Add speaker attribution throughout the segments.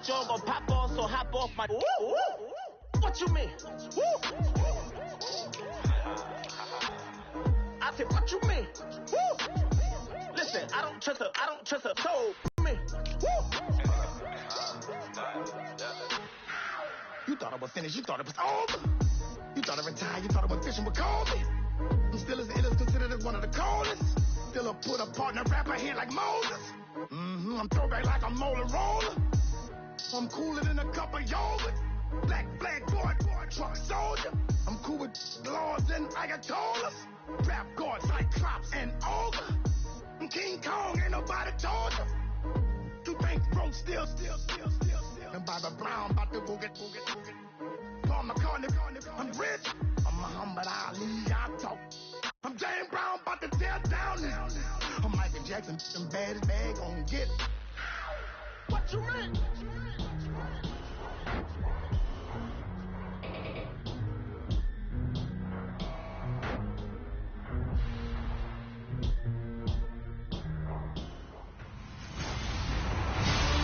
Speaker 1: Joe gon' pop off, so hop off my. Woo! What you mean? Woo! I said, what you mean? Woo! Listen, I don't trust a soul. Me. Woo! You thought I was finished, you thought it was over. You thought I retired, you thought I went fishing with Kobe. I'm still as ill as considered as one of the coldest. Still a put apart in a rapper here like Moses. I'm throwback like a molar roller. I'm cooler than a cup of yogurt. Black boy, truck soldier. I'm cool with laws and ayatollahs. Rap god, Cyclops and ogre. I'm King Kong, ain't nobody told you. You think bro still. And Bobby Brown about to go get. Paul McCartney, I'm rich. I'm Muhammad Ali, I talk. I'm James Brown, about to tear down now. I'm Michael Jackson, them bad as bad gon' get. What you mean?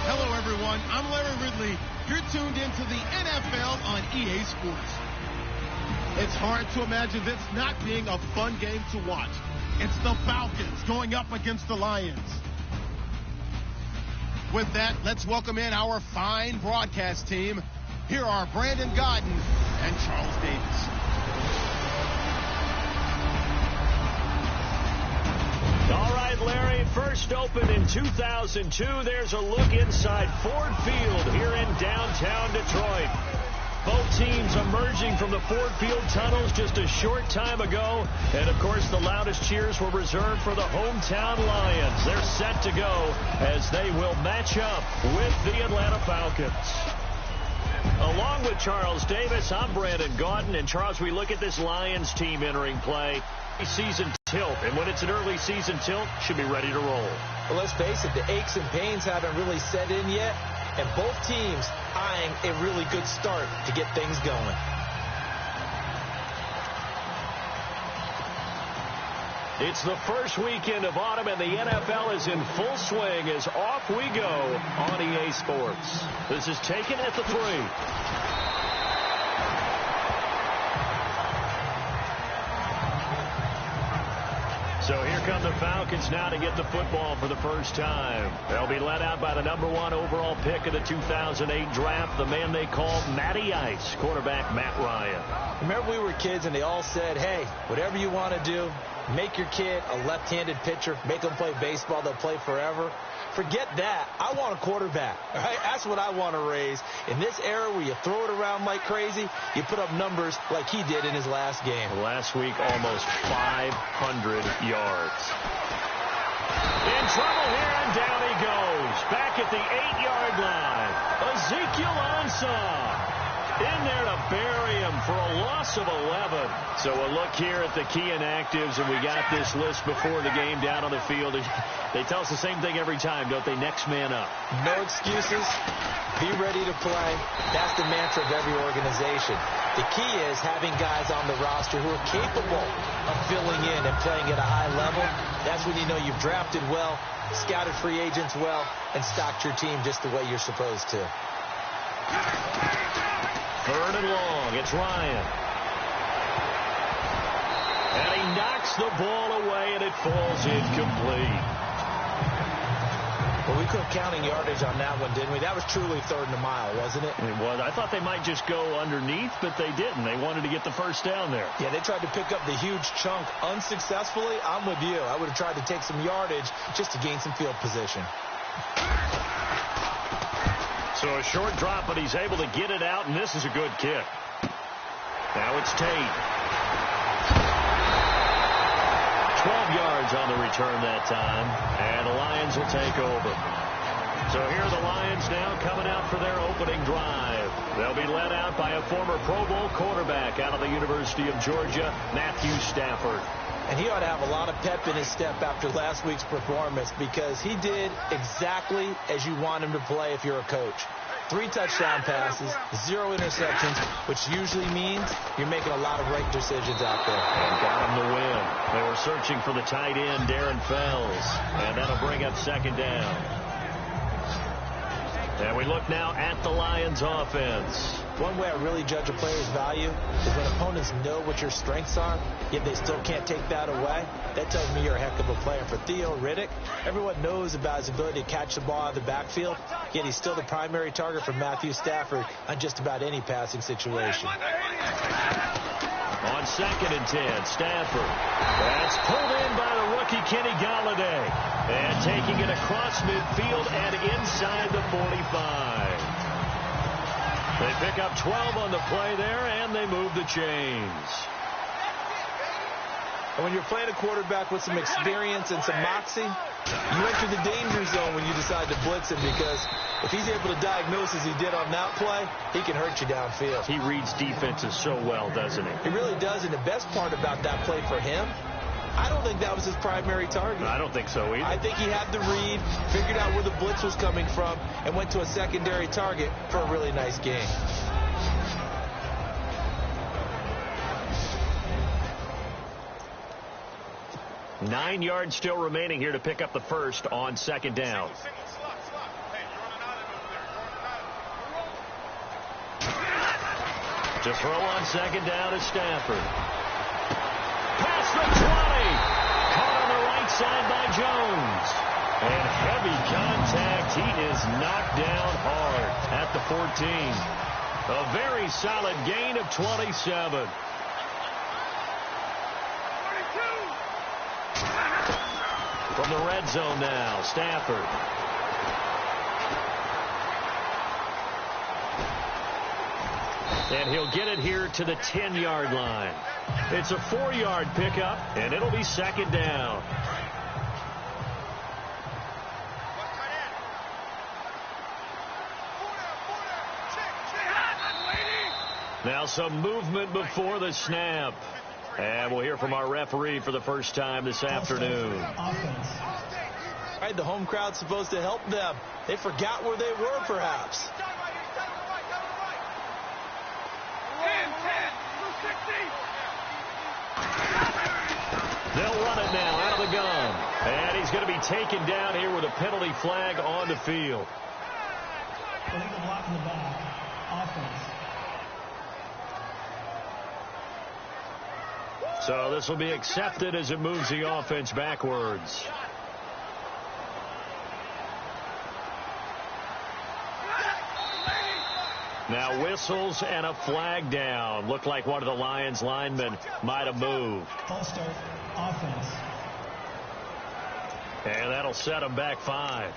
Speaker 2: Hello, everyone. I'm Larry Ridley. You're tuned into the NFL on EA Sports. It's hard to imagine this not being a fun game to watch. It's the Falcons going up against the Lions. With that, let's welcome in our fine broadcast team. Here are Brandon Godden and Charles Davis.
Speaker 3: All right, Larry, first opened in 2002. There's a look inside Ford Field here in downtown Detroit. Both teams emerging from the Ford Field tunnels just a short time ago. And, of course, the loudest cheers were reserved for the hometown Lions. They're set to go as they will match up with the Atlanta Falcons. Along with Charles Davis, I'm Brandon Gaudin. And, Charles, we look at this Lions team entering play. Season tilt, and when it's an early season tilt, should be ready to roll.
Speaker 4: Well, let's face it, the aches and pains haven't really set in yet, and both teams eyeing a really good start to get things going.
Speaker 3: It's the first weekend of autumn, and the NFL is in full swing as off we go on EA Sports. This is taken at the 3. So here come the Falcons now to get the football for the first time. They'll be led out by the number 1 overall pick of the 2008 draft, the man they call Matty Ice, quarterback Matt Ryan.
Speaker 4: Remember we were kids and they all said, hey, whatever you want to do, make your kid a left-handed pitcher, make them play baseball, they'll play forever. Forget that. I want a quarterback. All right? That's what I want to raise. In this era where you throw it around like crazy, you put up numbers like he did in his last game.
Speaker 3: Last week, almost 500 yards. In trouble here, and down he goes. Back at the 8-yard line. Ezekiel Ansah in there to bury him for a loss of 11. So a look here at the key inactives, and we got this list before the game down on the field. They tell us the same thing every time, don't they? Next man up.
Speaker 4: No excuses. Be ready to play. That's the mantra of every organization. The key is having guys on the roster who are capable of filling in and playing at a high level. That's when you know you've drafted well, scouted free agents well, and stocked your team just the way you're supposed to.
Speaker 3: 3rd and long. It's Ryan. And he knocks the ball away, and it falls incomplete.
Speaker 4: Well, we quit counting yardage on that one, didn't we? That was truly 3rd and a mile, wasn't it?
Speaker 3: It was. I thought they might just go underneath, but they didn't. They wanted to get the first down there.
Speaker 4: Yeah, they tried to pick up the huge chunk unsuccessfully. I'm with you. I would have tried to take some yardage just to gain some field position.
Speaker 3: So a short drop, but he's able to get it out, and this is a good kick. Now it's Tate. 12 yards on the return that time, and the Lions will take over. So here are the Lions now coming out for their opening drive. They'll be led out by a former Pro Bowl quarterback out of the University of Georgia, Matthew Stafford.
Speaker 4: And he ought to have a lot of pep in his step after last week's performance because he did exactly as you want him to play if you're a coach. 3 touchdown passes, 0 interceptions, which usually means you're making a lot of right decisions out there.
Speaker 3: And got him the win. They were searching for the tight end, Darren Fells, and that'll bring up 2nd down. And we look now at the Lions offense.
Speaker 4: One way I really judge a player's value is when opponents know what your strengths are, yet they still can't take that away. That tells me you're a heck of a player. For Theo Riddick, everyone knows about his ability to catch the ball out of the backfield, yet he's still the primary target for Matthew Stafford on just about any passing situation.
Speaker 3: On 2nd and 10, Stafford. That's pulled in by the rookie Kenny Galladay. And taking it across midfield and inside the 45. They pick up 12 on the play there, and they move the chains.
Speaker 4: And when you're playing a quarterback with some experience and some moxie, you enter the danger zone when you decide to blitz him, because if he's able to diagnose as he did on that play, he can hurt you downfield.
Speaker 3: He reads defenses so well, doesn't he?
Speaker 4: He really does, and the best part about that play for him, I don't think that was his primary target.
Speaker 3: I don't think so either.
Speaker 4: I think he had the read, figured out where the blitz was coming from, and went to a secondary target for a really nice game.
Speaker 3: Nine yards still remaining here to pick up the first on 2nd down. To throw on 2nd down is Stafford. Past the 20. Caught on the right side by Jones. And heavy contact. He is knocked down hard at the 14. A very solid gain of 27. From the red zone now, Stafford. And he'll get it here to the 10-yard line. It's a 4-yard pickup, and it'll be 2nd down. Now some movement before the snap. And we'll hear from our referee for the first time this afternoon.
Speaker 4: Right, the home crowd's supposed to help them. They forgot where they were, perhaps.
Speaker 3: They'll run it now out of the gun. And he's going to be taken down here with a penalty flag on the field.
Speaker 5: Illegal block in the back. Offense.
Speaker 3: So this will be accepted as it moves the offense backwards. Now whistles and a flag down. Looked like one of the Lions linemen might have moved.
Speaker 5: False start. Offense.
Speaker 3: And that'll set them back 5.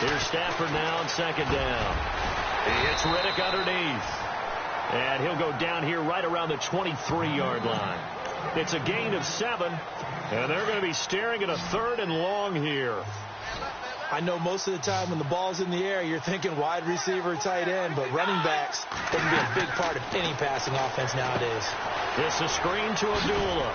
Speaker 3: Here's Stafford now on 2nd down. He hits Riddick underneath. And he'll go down here right around the 23-yard line. It's a gain of 7. And they're going to be staring at a 3rd and long here.
Speaker 4: I know most of the time when the ball's in the air, you're thinking wide receiver, tight end, but running backs can be a big part of any passing offense nowadays.
Speaker 3: It's a screen to Abdullah.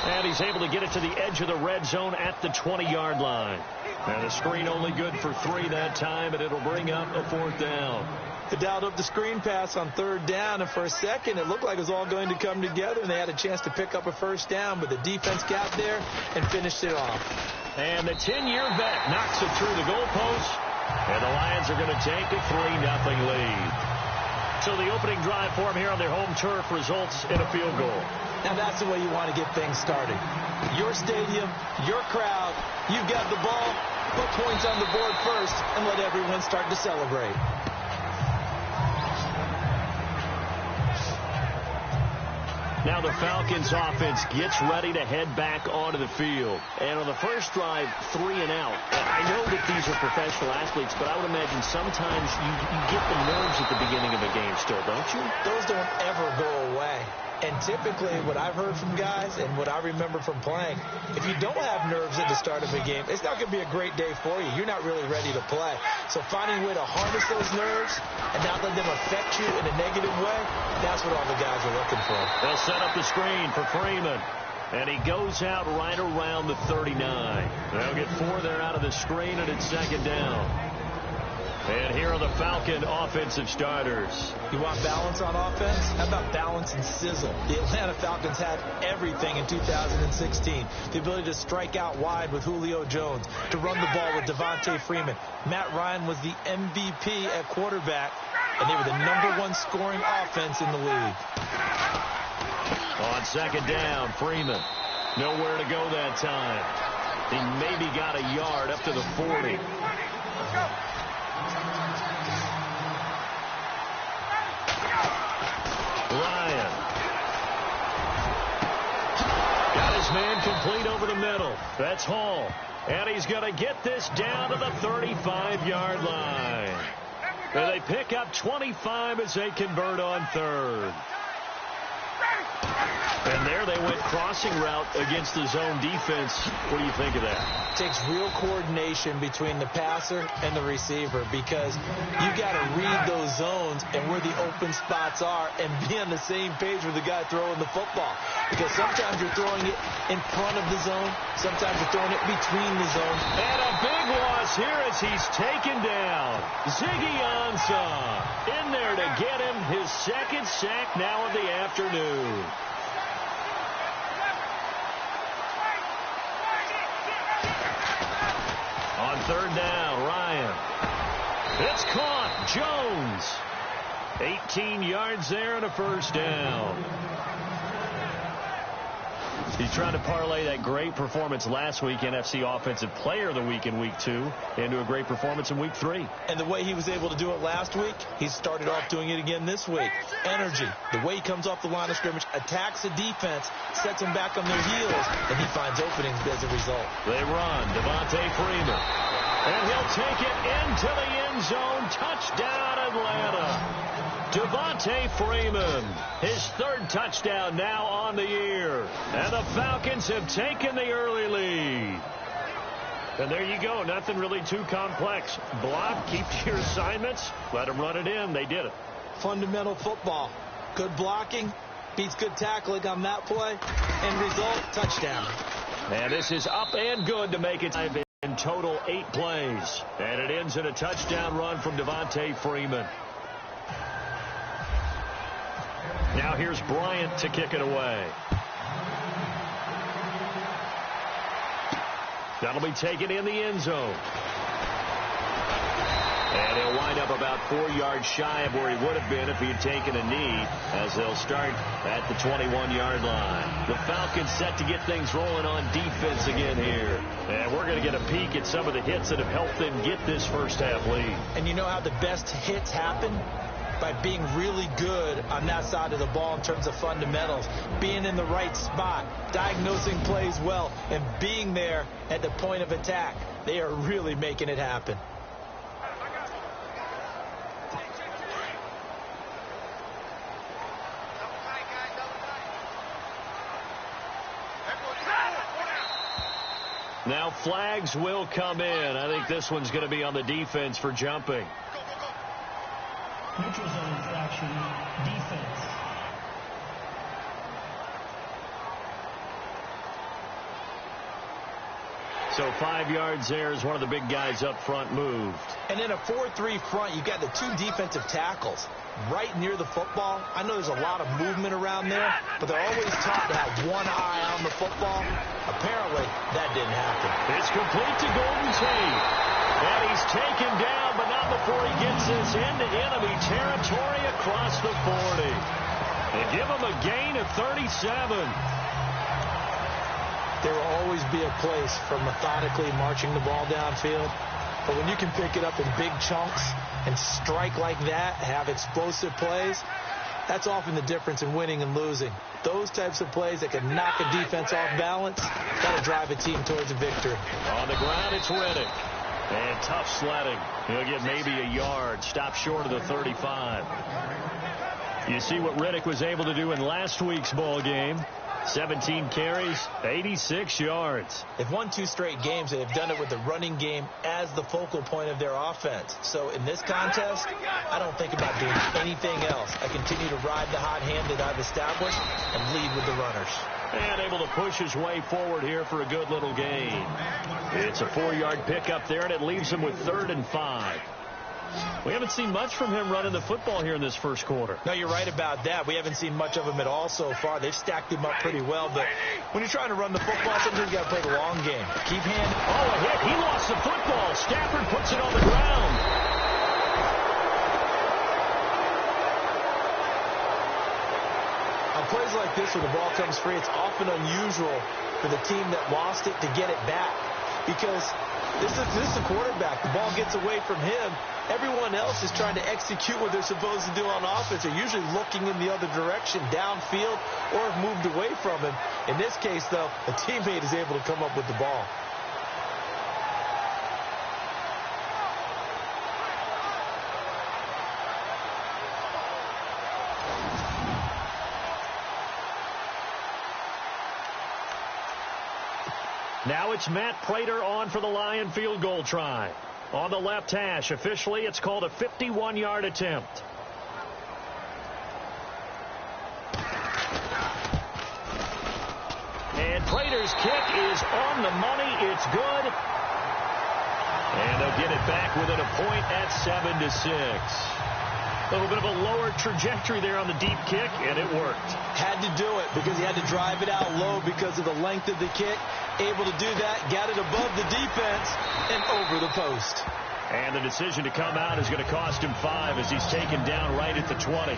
Speaker 3: And he's able to get it to the edge of the red zone at the 20-yard line. And the screen only good for 3 that time, and it'll bring up a 4th down.
Speaker 4: They dialed up the screen pass on 3rd down, and for a second it looked like it was all going to come together, and they had a chance to pick up a 1st down, but the defense got there and finished it off.
Speaker 3: And the 10-year vet knocks it through the goalpost, and the Lions are going to take a 3-0 lead. So the opening drive for them here on their home turf results in a field goal.
Speaker 4: Now that's the way you want to get things started. Your stadium, your crowd, you've got the ball, put points on the board first, and let everyone start to celebrate.
Speaker 3: Now the Falcons offense gets ready to head back onto the field. And on the first drive, 3 and out. I know that these are professional athletes, but I would imagine sometimes you get the nerves at the beginning of a game still, don't you?
Speaker 4: Those don't ever go away. And typically what I've heard from guys and what I remember from playing, if you don't have nerves at the start of a game, it's not going to be a great day for you. You're not really ready to play. So finding a way to harness those nerves and not let them affect you in a negative way, that's what all the guys are looking for.
Speaker 3: They'll set up the screen for Freeman. And he goes out right around the 39. They'll get 4 there out of the screen, and it's 2nd down. And here are the Falcon offensive starters.
Speaker 4: You want balance on offense? How about balance and sizzle? The Atlanta Falcons had everything in 2016. The ability to strike out wide with Julio Jones, to run the ball with Devontae Freeman. Matt Ryan was the MVP at quarterback, and they were the #1 scoring offense in the league.
Speaker 3: On second down, Freeman. Nowhere to go that time. He maybe got a yard up to the 40. Ryan. Got his man complete over the middle. That's Hall. And he's going to get this down to the 35-yard line. And they pick up 25 as they convert on third. And there they went crossing route against the zone defense. What do you think of that?
Speaker 4: It takes real coordination between the passer and the receiver, because you got to read those zones and where the open spots are and be on the same page with the guy throwing the football. Because sometimes you're throwing it in front of the zone. Sometimes you're throwing it between the zones.
Speaker 3: And a big loss here as he's taken down. Ziggy Ansah in there to get him his second sack now of the afternoon. On third down, Ryan. It's caught. Jones. 18 yards there and a first down. He's trying to parlay that great performance last week, NFC Offensive Player of the Week in Week 2, into a great performance in Week 3.
Speaker 4: And the way he was able to do it last week, he started off doing it again this week. Energy, the way he comes off the line of scrimmage, attacks the defense, sets them back on their heels, and he finds openings as a result.
Speaker 3: They run. Devontae Freeman. And he'll take it into the end zone. Touchdown, Atlanta. Devontae Freeman, his third touchdown now on the year. And the Falcons have taken the early lead. And there you go. Nothing really too complex. Block, keep to your assignments, let them run it in. They did it.
Speaker 4: Fundamental football. Good blocking beats good tackling on that play. End result, touchdown.
Speaker 3: And this is up and good to make it in total 8 plays. And it ends in a touchdown run from Devontae Freeman. Now here's Bryant to kick it away. That'll be taken in the end zone. And he'll wind up about 4 yards shy of where he would have been if he had taken a knee, as they'll start at the 21-yard line. The Falcons set to get things rolling on defense again here. And we're going to get a peek at some of the hits that have helped them get this first half lead.
Speaker 4: And you know how the best hits happen? By being really good on that side of the ball in terms of fundamentals, being in the right spot, diagnosing plays well, and being there at the point of attack. They are really making it happen.
Speaker 3: Now flags will come in. I think this one's going to be on the defense for jumping.
Speaker 5: Neutral zone infraction, defense.
Speaker 3: So 5 yards there as one of the big guys up front moved.
Speaker 4: And in a 4-3 front, you got the 2 defensive tackles right near the football. I know there's a lot of movement around there, but they're always taught to have one eye on the football. Apparently, that didn't happen.
Speaker 3: It's complete to Golden Tate. And he's taken down, but not before he gets this into enemy territory across the 40. They give him a gain of 37.
Speaker 4: There will always be a place for methodically marching the ball downfield. But when you can pick it up in big chunks and strike like that, have explosive plays, that's often the difference in winning and losing. Those types of plays that can knock a defense off balance, that'll drive a team towards a victory.
Speaker 3: On the ground, it's Riddick. And tough sledding. He'll get maybe a yard. Stop short of the 35. You see what Riddick was able to do in last week's ball game. 17 carries, 86 yards.
Speaker 4: They've won 2 straight games, and they've done it with the running game as the focal point of their offense. So in this contest, I don't think about doing anything else. I continue to ride the hot hand that I've established and lead with the runners.
Speaker 3: And able to push his way forward here for a good little gain. It's a 4-yard pickup there, and it leaves him with 3rd and 5. We haven't seen much from him running the football here in this first quarter.
Speaker 4: No, you're right about that. We haven't seen much of him at all so far. They've stacked him up pretty well, but when you're trying to run the football, sometimes you got to play the long game. Keep handing.
Speaker 3: Oh, a hit. He lost the football. Stafford puts it on the ground.
Speaker 4: On plays like this where the ball comes free, it's often unusual for the team that lost it to get it back because this is the quarterback. The ball gets away from him. Everyone else is trying to execute what they're supposed to do on offense. They're usually looking in the other direction, downfield, or have moved away from him. In this case, though, a teammate is able to come up with the ball.
Speaker 3: Now it's Matt Prater on for the Lion field goal try. On the left hash, officially, it's called a 51-yard attempt. And Prater's kick is on the money. It's good. And they'll get it back within a point at 7-6. A little bit of a lower trajectory there on the deep kick, and it worked.
Speaker 4: Had to do it because he had to drive it out low because of the length of the kick. Able to do that, got it above the defense, and over the post.
Speaker 3: And the decision to come out is going to cost him 5 as he's taken down right at the 20.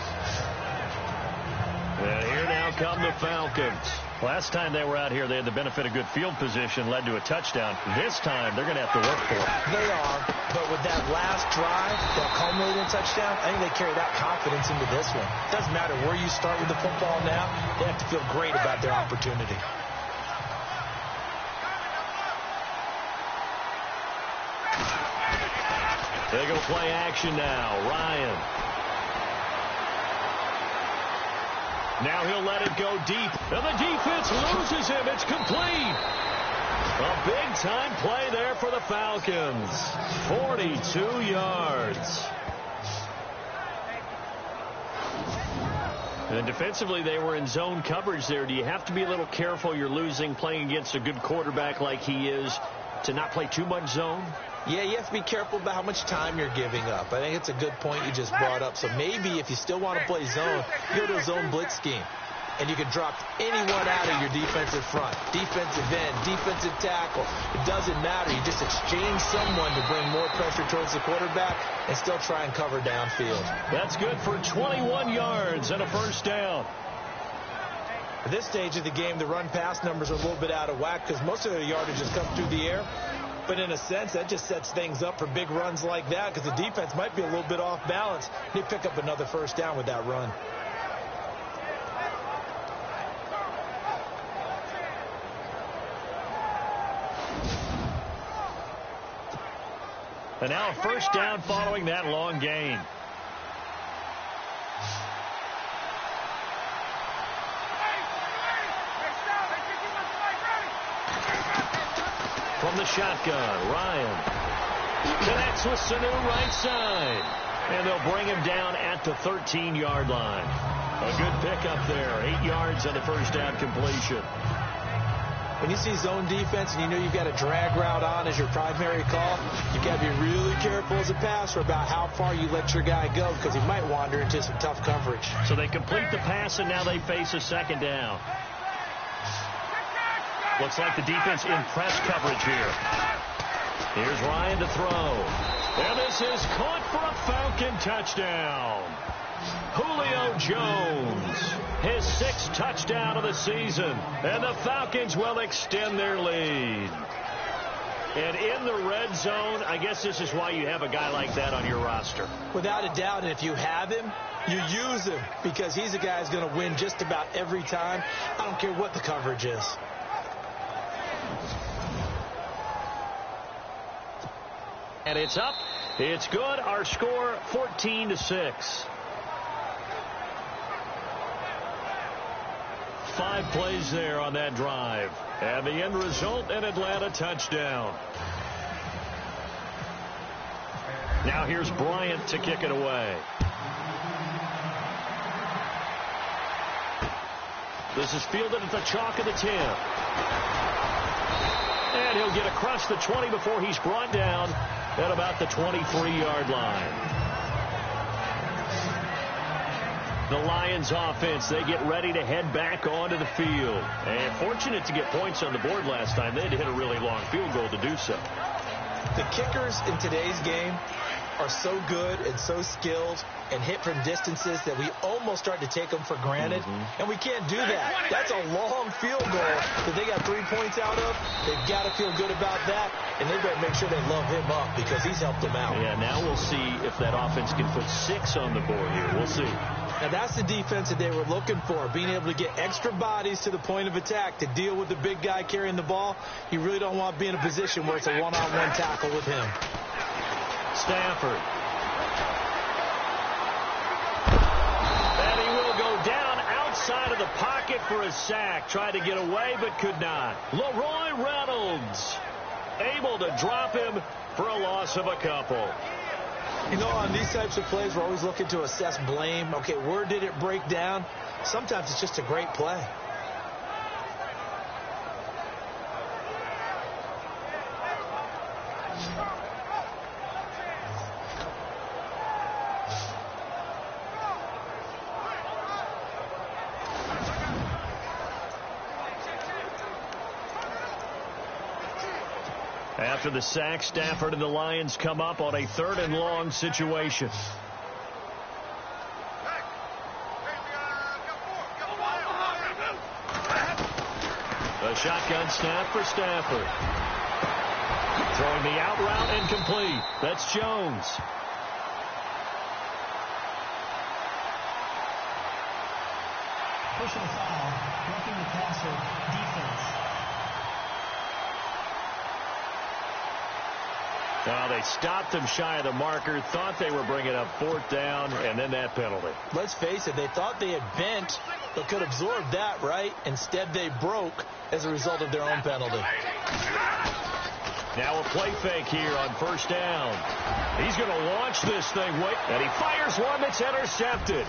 Speaker 3: And here now come the Falcons. Last time they were out here, they had the benefit of good field position, led to a touchdown. This time, they're going to have to work for it.
Speaker 4: They are, but with that last drive that culminated in a touchdown, I think they carry that confidence into this one. Doesn't matter where you start with the football now, they have to feel great about their opportunity.
Speaker 3: They go play action now. Ryan. Now he'll let it go deep. And the defense loses him. It's complete. A big-time play there for the Falcons. 42 yards. And defensively, they were in zone coverage there. Do you have to be a little careful you're losing playing against a good quarterback like he is to not play too much zone?
Speaker 4: Yeah, you have to be careful about how much time you're giving up. I think it's a good point you just brought up. So maybe if you still want to play zone, you go to a zone blitz scheme. And you can drop anyone out of your defensive front. Defensive end, defensive tackle. It doesn't matter. You just exchange someone to bring more pressure towards the quarterback and still try and cover downfield.
Speaker 3: That's good for 21 yards and a first down.
Speaker 4: At this stage of the game, the run-pass numbers are a little bit out of whack because most of their yardage has come through the air. But in a sense, that just sets things up for big runs like that because the defense might be a little bit off balance. They pick up another first down with that run.
Speaker 3: And now a first down following that long gain. From the shotgun, Ryan connects with Sanu right side. And they'll bring him down at the 13-yard line. A good pickup there. 8 yards on the first down completion.
Speaker 4: When you see zone defense and you know you've got a drag route on as your primary call, you've got to be really careful as a passer about how far you let your guy go because he might wander into some tough coverage.
Speaker 3: So they complete the pass, and now they face a second down. Looks like the defense in press coverage here. Here's Ryan to throw. And this is caught for a Falcon touchdown. Julio Jones, his 6th touchdown of the season. And the Falcons will extend their lead. And in the red zone, I guess this is why you have a guy like that on your roster.
Speaker 4: Without a doubt, and if you have him, you use him because he's a guy who's going to win just about every time. I don't care what the coverage is.
Speaker 3: And it's up. It's good. Our score, 14-6. 5 plays there on that drive. And the end result, an Atlanta touchdown. Now here's Bryant to kick it away. This is fielded at the chalk of the 10. And he'll get across the 20 before he's brought down at about the 23-yard line. The Lions offense, they get ready to head back onto the field. And fortunate to get points on the board last time. They had to hit a really long field goal to do so.
Speaker 4: The kickers in today's game are so good and so skilled and hit from distances that we almost start to take them for granted. And we can't do that. That's a long field goal that they got 3 points out of. They've got to feel good about that, and they better make sure they love him up because he's helped them out.
Speaker 3: Yeah, now we'll see if that offense can put 6 on the board here. We'll see.
Speaker 4: Now, that's the defense that they were looking for, being able to get extra bodies to the point of attack to deal with the big guy carrying the ball. You really don't want to be in a position where it's a one-on-one tackle with him.
Speaker 3: Stafford. And he will go down outside of the pocket for a sack. Tried to get away, but could not. Leroy Reynolds able to drop him for a loss of a couple.
Speaker 4: You know, on these types of plays, we're always looking to assess blame. Okay, where did it break down? Sometimes it's just a great play.
Speaker 3: After the sack, Stafford and the Lions come up on a 3rd and long situation. The shotgun snap for Stafford. Throwing the out route incomplete. That's Jones.
Speaker 5: Personal foul, roughing the passer, defense.
Speaker 3: Now they stopped him shy of the marker, thought they were bringing up 4th down, and then that penalty.
Speaker 4: Let's face it, they thought they had bent, but could absorb that, right? Instead, they broke as a result of their own penalty.
Speaker 3: Now a play fake here on 1st down. He's going to launch this thing, and he fires one that's intercepted.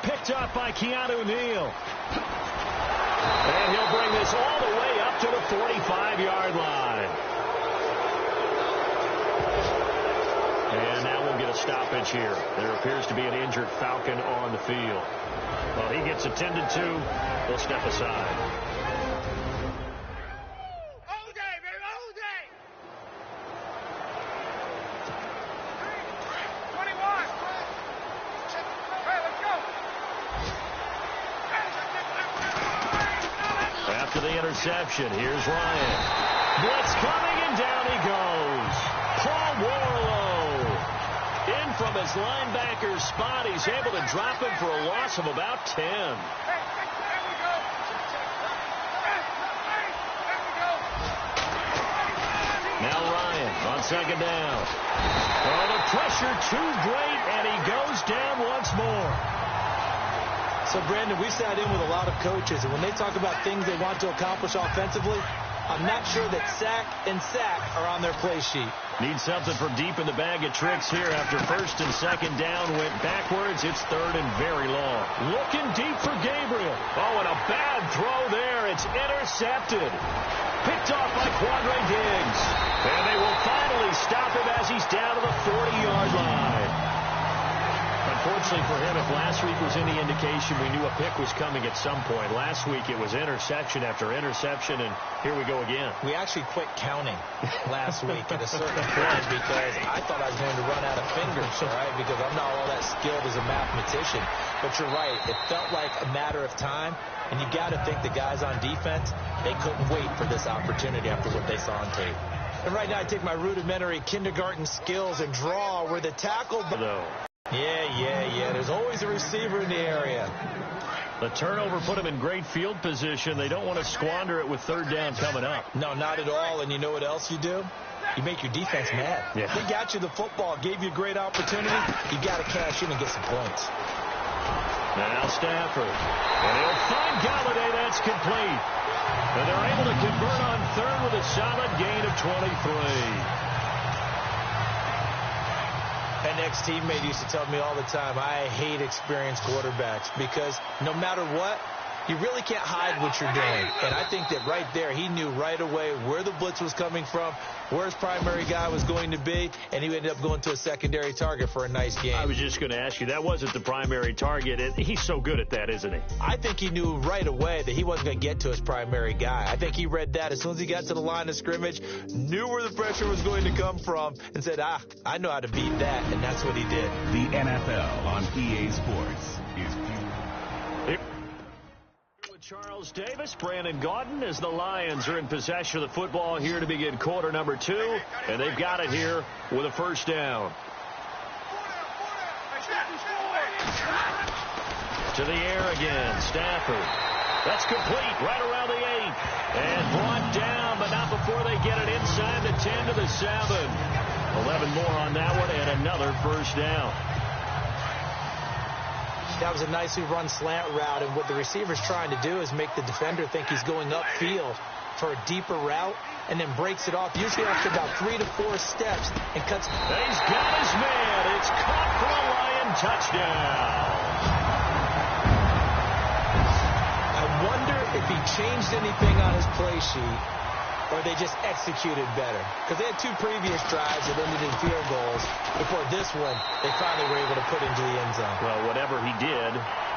Speaker 3: Picked up by Keanu Neal. And he'll bring this all the way up to the 45-yard line. And now we'll get a stoppage here. There appears to be an injured Falcon on the field. Well, he gets attended to. They'll step aside. After the interception, here's Ryan. Blitz coming, and down he goes. Paul Warlow. In from his linebacker spot, he's able to drop him for a loss of about 10. Now Ryan on 2nd down. Oh, the pressure too great, and he goes down once more.
Speaker 4: So, Brandon, we've sat in with a lot of coaches, and when they talk about things they want to accomplish offensively, I'm not sure that sack and sack are on their play sheet.
Speaker 3: Need something from deep in the bag of tricks here after 1st and 2nd down went backwards. It's 3rd and very long. Looking deep for Gabriel. Oh, and a bad throw there. It's intercepted. Picked off by Quandre Diggs. And they will finally stop him as he's down to the 40-yard line. Unfortunately for him, if last week was any indication, we knew a pick was coming at some point. Last week it was interception after interception, and here we go again.
Speaker 4: We actually quit counting last week at a certain point because I thought I was going to run out of fingers, all right, because I'm not all that skilled as a mathematician. But you're right. It felt like a matter of time, and you got to think the guys on defense, they couldn't wait for this opportunity after what they saw on tape. And right now I take my rudimentary kindergarten skills and draw where the tackle... Yeah. There's always a receiver in the area.
Speaker 3: The turnover put him in great field position. They don't want to squander it with 3rd down coming up.
Speaker 4: No, not at all. And you know what else you do? You make your defense mad.
Speaker 3: Yeah.
Speaker 4: They got you the football, gave you a great opportunity. You got to cash in and get some points.
Speaker 3: Now Stafford. And he'll find Galladay. That's complete. And they're able to convert on 3rd with a solid gain of 23.
Speaker 4: An ex-teammate used to tell me all the time, I hate experienced quarterbacks because no matter what, you really can't hide what you're doing. And I think that right there, he knew right away where the blitz was coming from, where his primary guy was going to be, and he ended up going to a secondary target for a nice game.
Speaker 3: I was just going to ask you, that wasn't the primary target. He's so good at that, isn't he? I
Speaker 4: think he knew right away that he wasn't going to get to his primary guy. I think he read that as soon as he got to the line of scrimmage, knew where the pressure was going to come from, and said, I know how to beat that, and that's what he did.
Speaker 6: The NFL on EA Sports is
Speaker 3: Charles Davis, Brandon Gaudin, as the Lions are in possession of the football here to begin quarter number 2, and they've got it here with a first down. To the air again, Stafford. That's complete, right around the 8. And brought down, but not before they get it inside the 10 to the 7. 11 more on that one, and another first down.
Speaker 4: That was a nicely run slant route, and what the receiver's trying to do is make the defender think he's going upfield for a deeper route, and then breaks it off, usually after about 3 to 4 steps, and cuts.
Speaker 3: He's got his man. It's caught for a Lion touchdown.
Speaker 4: I wonder if he changed anything on his play sheet, or they just executed better. Because they had 2 previous drives that ended in field goals. Before this one, they finally were able to put into the end zone.
Speaker 3: Well, whatever he did,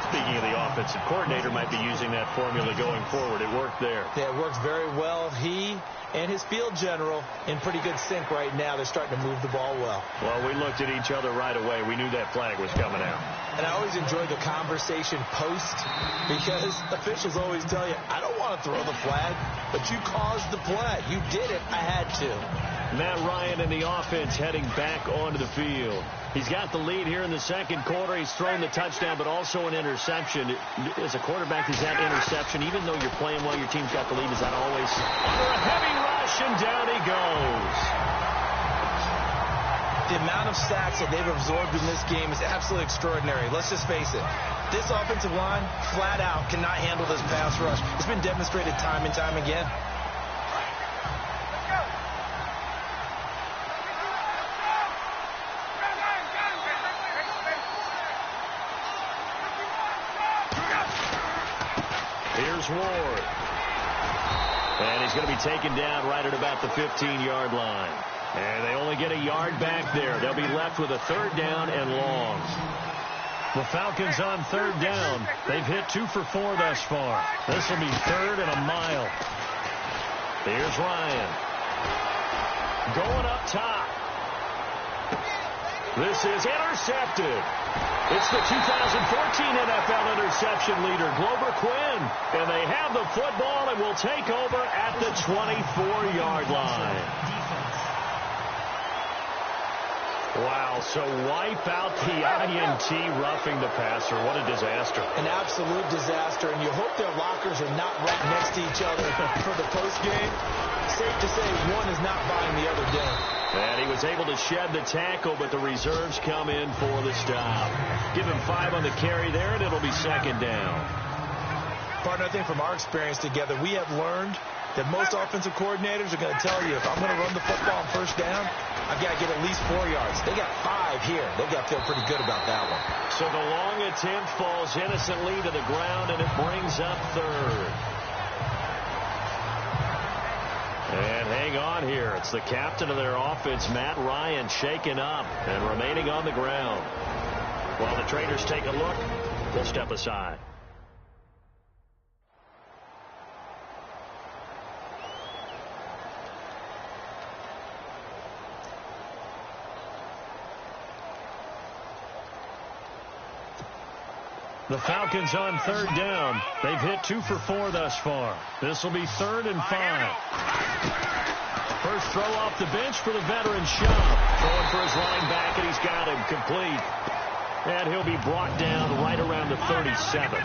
Speaker 3: speaking of the offensive coordinator, might be using that formula going forward. It worked there.
Speaker 4: Yeah, it works very well. He and his field general in pretty good sync right now. They're starting to move the ball well.
Speaker 3: Well, we looked at each other right away. We knew that flag was coming out.
Speaker 4: And I always enjoy the conversation post, because officials always tell you, I don't want to throw the flag, but you caused the play. You did it. I had to.
Speaker 3: Matt Ryan and the offense heading back onto the field. He's got the lead here in the second quarter. He's thrown the touchdown, but also an interception. As a quarterback, is that interception, even though you're playing well, your team's got the lead, is that always under a heavy rush, and down he goes.
Speaker 4: The amount of sacks that they've absorbed in this game is absolutely extraordinary. Let's just face it. This offensive line, flat out, cannot handle this pass rush. It's been demonstrated time and time again.
Speaker 3: Here's Ward. And he's going to be taken down right at about the 15-yard line. And they only get a yard back there. They'll be left with a 3rd down and long. The Falcons on 3rd down. They've hit 2 for 4 thus far. This will be 3rd and a mile. Here's Ryan. Going up top. This is intercepted. It's the 2014 NFL interception leader, Glover Quinn. And they have the football and will take over at the 24-yard line. Wow, so wipe out the INT roughing the passer. What a disaster.
Speaker 4: An absolute disaster, and you hope their lockers are not right next to each other for the postgame. Safe to say one is not buying the other dinner.
Speaker 3: And he was able to shed the tackle, but the reserves come in for the stop. Give him 5 on the carry there, and it'll be 2nd down.
Speaker 4: Partner, I think from our experience together, we have learned that most offensive coordinators are going to tell you, if I'm going to run the football on 1st down, I've got to get at least 4 yards. They got 5 here. They've got to feel pretty good about that one.
Speaker 3: So the long attempt falls innocently to the ground, and it brings up 3rd. And hang on here. It's the captain of their offense, Matt Ryan, shaken up and remaining on the ground. While the traders take a look, we'll step aside. The Falcons on 3rd down. They've hit 2 for 4 thus far. This will be 3rd and 5. First throw off the bench for the veteran Schaub. Throwing for his linebacker, and he's got him complete. And he'll be brought down right around the 37.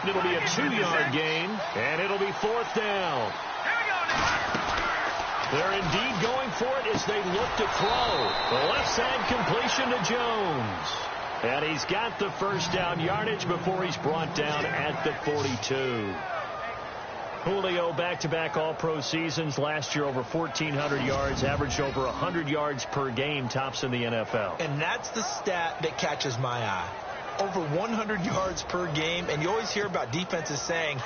Speaker 3: It'll be a 2-yard gain, and it'll be 4th down. They're indeed going for it as they look to throw. The left side completion to Jones. And he's got the first down yardage before he's brought down at the 42. Julio, back-to-back All-Pro seasons. Last year, over 1,400 yards, averaged over 100 yards per game, tops in the NFL.
Speaker 4: And that's the stat that catches my eye. over 100 yards per game, and you always hear about defenses saying,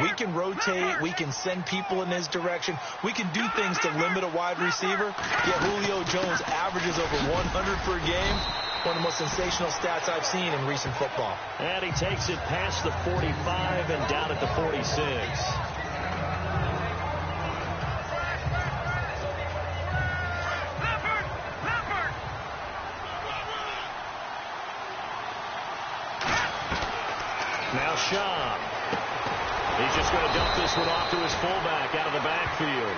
Speaker 4: we can rotate, we can send people in his direction, we can do things to limit a wide receiver. Yet Julio Jones averages over 100 per game. One of the most sensational stats I've seen in recent football.
Speaker 3: And he takes it past the 45 and down at the 46. Now Schaub. He's just going to dump this one off to his fullback out of the backfield.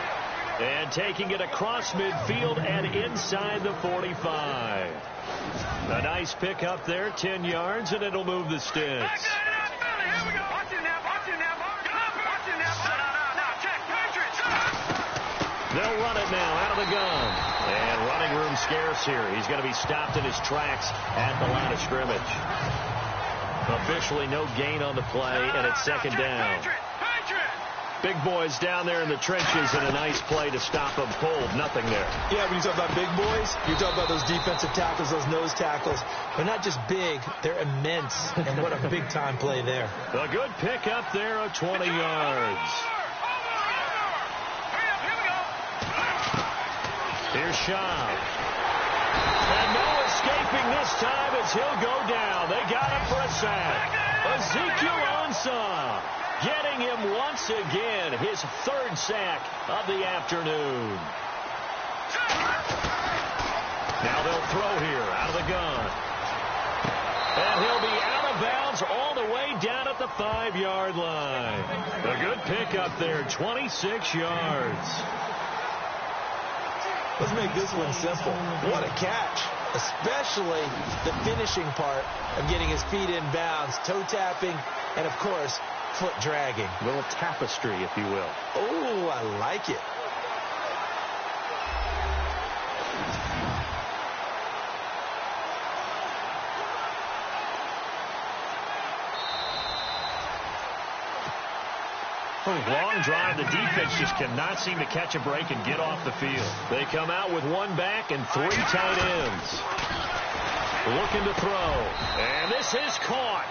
Speaker 3: And taking it across midfield and inside the 45. A nice pick up there, 10 yards, and it'll move the sticks. They'll run it now out of the gun. And running room scarce here. He's going to be stopped in his tracks at the line of scrimmage. Officially no gain on the play, and it's second down. Big boys down there in the trenches, and a nice play to stop them cold. Nothing there.
Speaker 4: Yeah, when you talk about big boys, you're talking about those defensive tackles, those nose tackles. They're not just big, they're immense. And what a big-time play there.
Speaker 3: A good pick up there of 20 yards. Here's Schaub. And no escaping this time as he'll go down. They got him for a sack. Ezekiel Ansah getting him once again, his third sack of the afternoon. Now they'll throw here out of the gun. And he'll be out of bounds all the way down at the 5-yard line. A good pick up there, 26 yards.
Speaker 4: Let's make this one simple. What a catch, especially the finishing part of getting his feet in bounds, toe tapping, and, of course, foot dragging.
Speaker 3: A little tapestry, if you will.
Speaker 4: Oh, I like it.
Speaker 3: Long drive. The defense just cannot seem to catch a break and get off the field. They come out with one back and 3 tight ends. Looking to throw. And this is caught.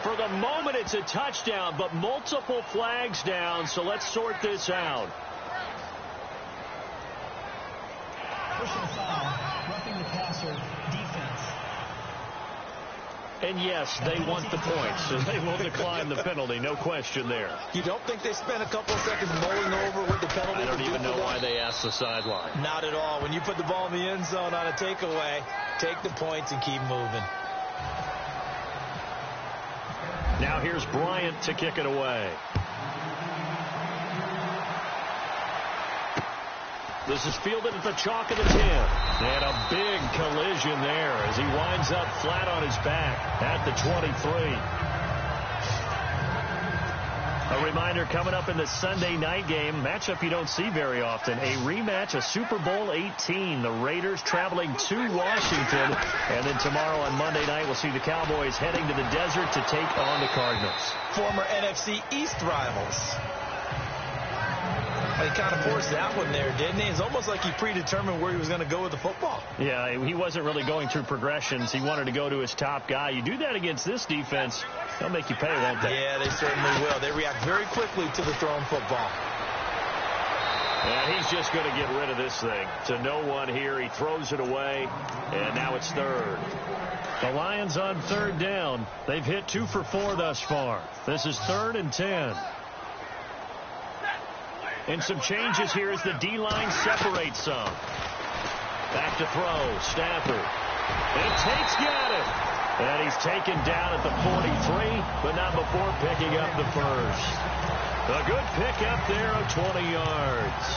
Speaker 3: For the moment, it's a touchdown, but multiple flags down, so let's sort this out.
Speaker 5: Personal foul, roughing the passer, defense.
Speaker 3: And yes, they want the points, so they will decline the penalty, no question there.
Speaker 4: You don't think they spent a couple of seconds mulling over what the penalty
Speaker 3: I don't even know why they asked the sideline.
Speaker 4: Not at all. When you put the ball in the end zone on a takeaway, take the points and keep moving.
Speaker 3: Now here's Bryant to kick it away. This is fielded at the chalk of the 10. And a big collision there as he winds up flat on his back at the 23. A reminder coming up in the Sunday night game, matchup you don't see very often, a rematch of Super Bowl 18. The Raiders traveling to Washington. And then tomorrow on Monday night, we'll see the Cowboys heading to the desert to take on the Cardinals.
Speaker 4: Former NFC East rivals. He kind of forced that one there, didn't he? It's almost like he predetermined where he was going to go with the football.
Speaker 3: Yeah, he wasn't really going through progressions. He wanted to go to his top guy. You do that against this defense, they'll make you pay, won't they?
Speaker 4: Yeah, they certainly will. They react very quickly to the thrown football.
Speaker 3: And he's just going to get rid of this thing. To no one here. He throws it away, and now it's third. The Lions on third down. They've hit 2 for 4 thus far. This is 3rd and 10. And some changes here as the D-line separates some. Back to throw. Stafford. And Tate's got it. And he's taken down at the 43, but not before picking up the first. A good pick up there of 20 yards.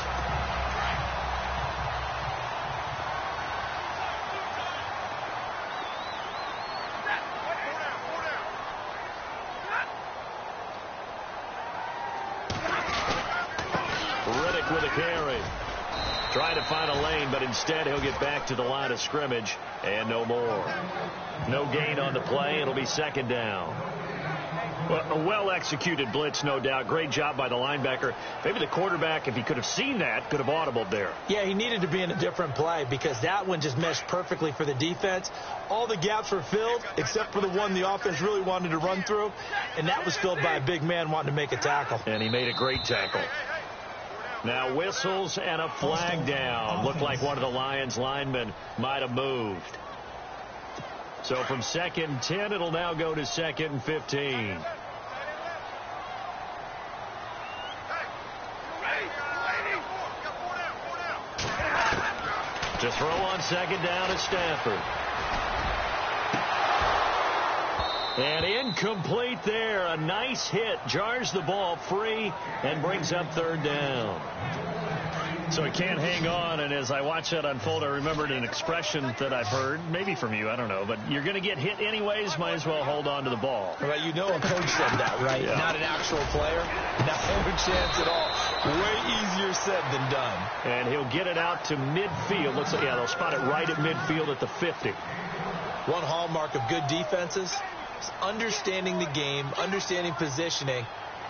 Speaker 3: With a carry. Trying to find a lane, but instead he'll get back to the line of scrimmage and no more. No gain on the play. It'll be second down. Well, a well-executed blitz, no doubt. Great job by the linebacker. Maybe the quarterback, if he could have seen that, could have audibled there.
Speaker 4: Yeah, he needed to be in a different play because that one just meshed perfectly for the defense. All the gaps were filled except for the one the offense really wanted to run through, and that was filled by a big man wanting to make a tackle.
Speaker 3: And he made a great tackle. Now whistles and a flag down. Looked like one of the Lions linemen might have moved. So from 2nd and 10, it'll now go to 2nd and 15. To throw on 2nd down is Stafford. And incomplete there. A nice hit. Jars the ball free and brings up 3rd down. So he can't hang on, and as I watch that unfold, I remembered an expression that I've heard, maybe from you, I don't know, but you're going to get hit anyways, might as well hold on to the ball.
Speaker 4: Right, you know a coach said that, right? Yeah. Not an actual player. No chance at all. Way easier said than done.
Speaker 3: And he'll get it out to midfield. Looks like, yeah, they'll spot it right at midfield at the 50.
Speaker 4: One hallmark of good defenses is understanding the game, understanding positioning,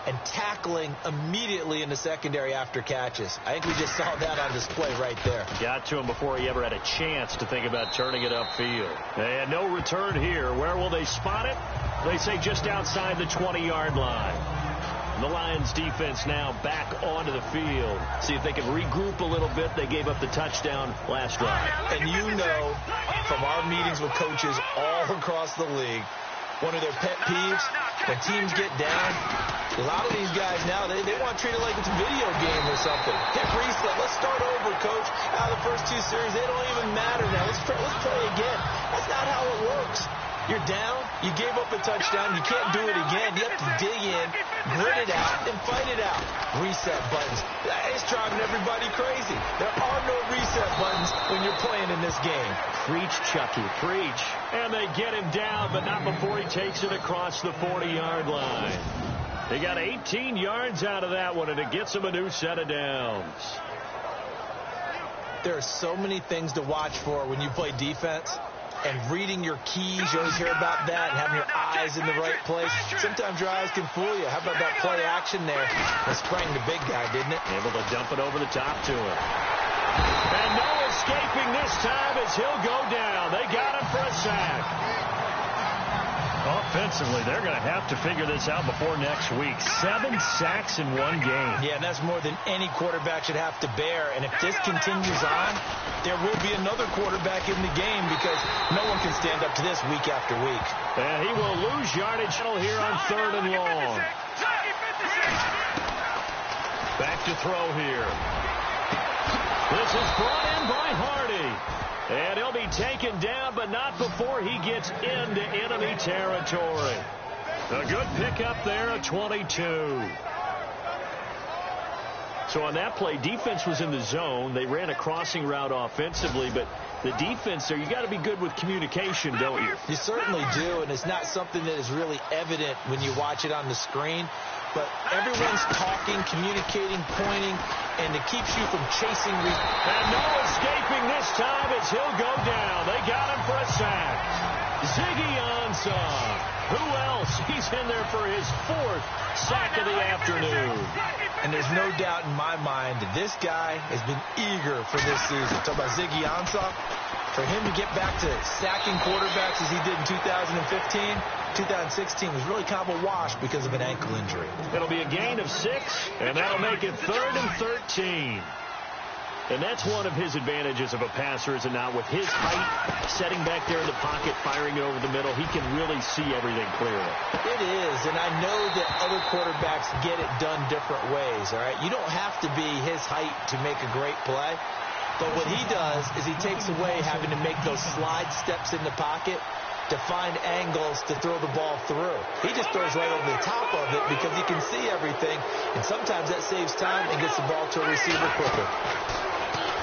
Speaker 4: and tackling immediately in the secondary after catches. I think we just saw that on display right there.
Speaker 3: Got to him before he ever had a chance to think about turning it upfield. And no return here. Where will they spot it? They say just outside the 20-yard line. The Lions defense now back onto the field. See if they can regroup a little bit. They gave up the touchdown last drive.
Speaker 4: And you know from our meetings with coaches all across the league, one of their pet peeves, when teams get down, a lot of these guys now, they want to treat it like it's a video game or something. Hit reset. Let's start over, coach. Out of the first 2 series, they don't even matter now. Let's play again. That's not how it works. You're down. You gave up a touchdown. You can't do it again. You have to dig in, grit it out, and fight it out. Reset buttons. It's driving everybody crazy. There are no reset buttons when you're playing in this game.
Speaker 3: Preach, Chucky. Preach. And they get him down, but not before he takes it across the 40-yard line. They got 18 yards out of that one, and it gets them a new set of downs.
Speaker 4: There are so many things to watch for when you play defense. And reading your keys, you always hear about that, and having your eyes in the right place. Sometimes your eyes can fool you. How about that play action there? That sprang the big guy, didn't it?
Speaker 3: Able to dump it over the top to him. And no escaping this time as he'll go down. They got him for a sack. Offensively, they're going to have to figure this out before next week. 7 sacks in one game.
Speaker 4: Yeah, and that's more than any quarterback should have to bear. And if this continues on, there will be another quarterback in the game because no one can stand up to this week after week.
Speaker 3: And he will lose yardage here on 3rd and long. Back to throw here. This is brought in by Hardy. And he'll be taken down, but not before he gets into enemy territory. A good pickup there at 22. So on that play, defense was in the zone. They ran a crossing route offensively, but the defense there, you got to be good with communication, don't you?
Speaker 4: You certainly do, and it's not something that is really evident when you watch it on the screen. But everyone's talking, communicating, pointing, and it keeps you from chasing.
Speaker 3: And no escaping this time as he'll go down. They got him for a sack. Ziggy Ansah. Who else? He's in there for his 4th sack of the afternoon.
Speaker 4: And there's no doubt in my mind that this guy has been eager for this season. Talk about Ziggy Ansah. For him to get back to sacking quarterbacks as he did in 2015, 2016 was really kind of a wash because of an ankle injury.
Speaker 3: It'll be a gain of 6, and that'll make it 3rd and 13. And that's one of his advantages of a passer, is it not? With his height, setting back there in the pocket, firing it over the middle, he can really see everything clearly.
Speaker 4: It is, and I know that other quarterbacks get it done different ways, all right? You don't have to be his height to make a great play. But what he does is he takes away having to make those slide steps in the pocket to find angles to throw the ball through. He just throws right over the top of it because he can see everything, and sometimes that saves time and gets the ball to a receiver quicker.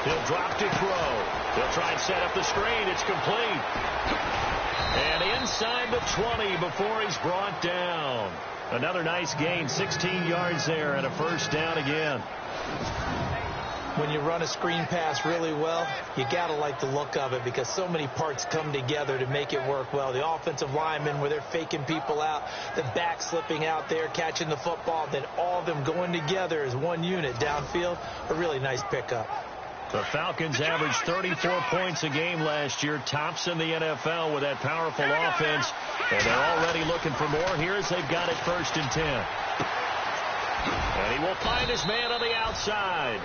Speaker 3: He'll drop to throw. He'll try and set up the screen. It's complete. And inside the 20 before he's brought down. Another nice gain, 16 yards there, and a first down again.
Speaker 4: When you run a screen pass really well, you got to like the look of it because so many parts come together to make it work well. The offensive linemen, where they're faking people out, the back slipping out there, catching the football, then all of them going together as one unit downfield. A really nice pickup.
Speaker 3: The Falcons averaged 34 points a game last year, tops in the NFL with that powerful offense. And they're already looking for more here as they've got it 1st and 10. And he will find his man on the outside.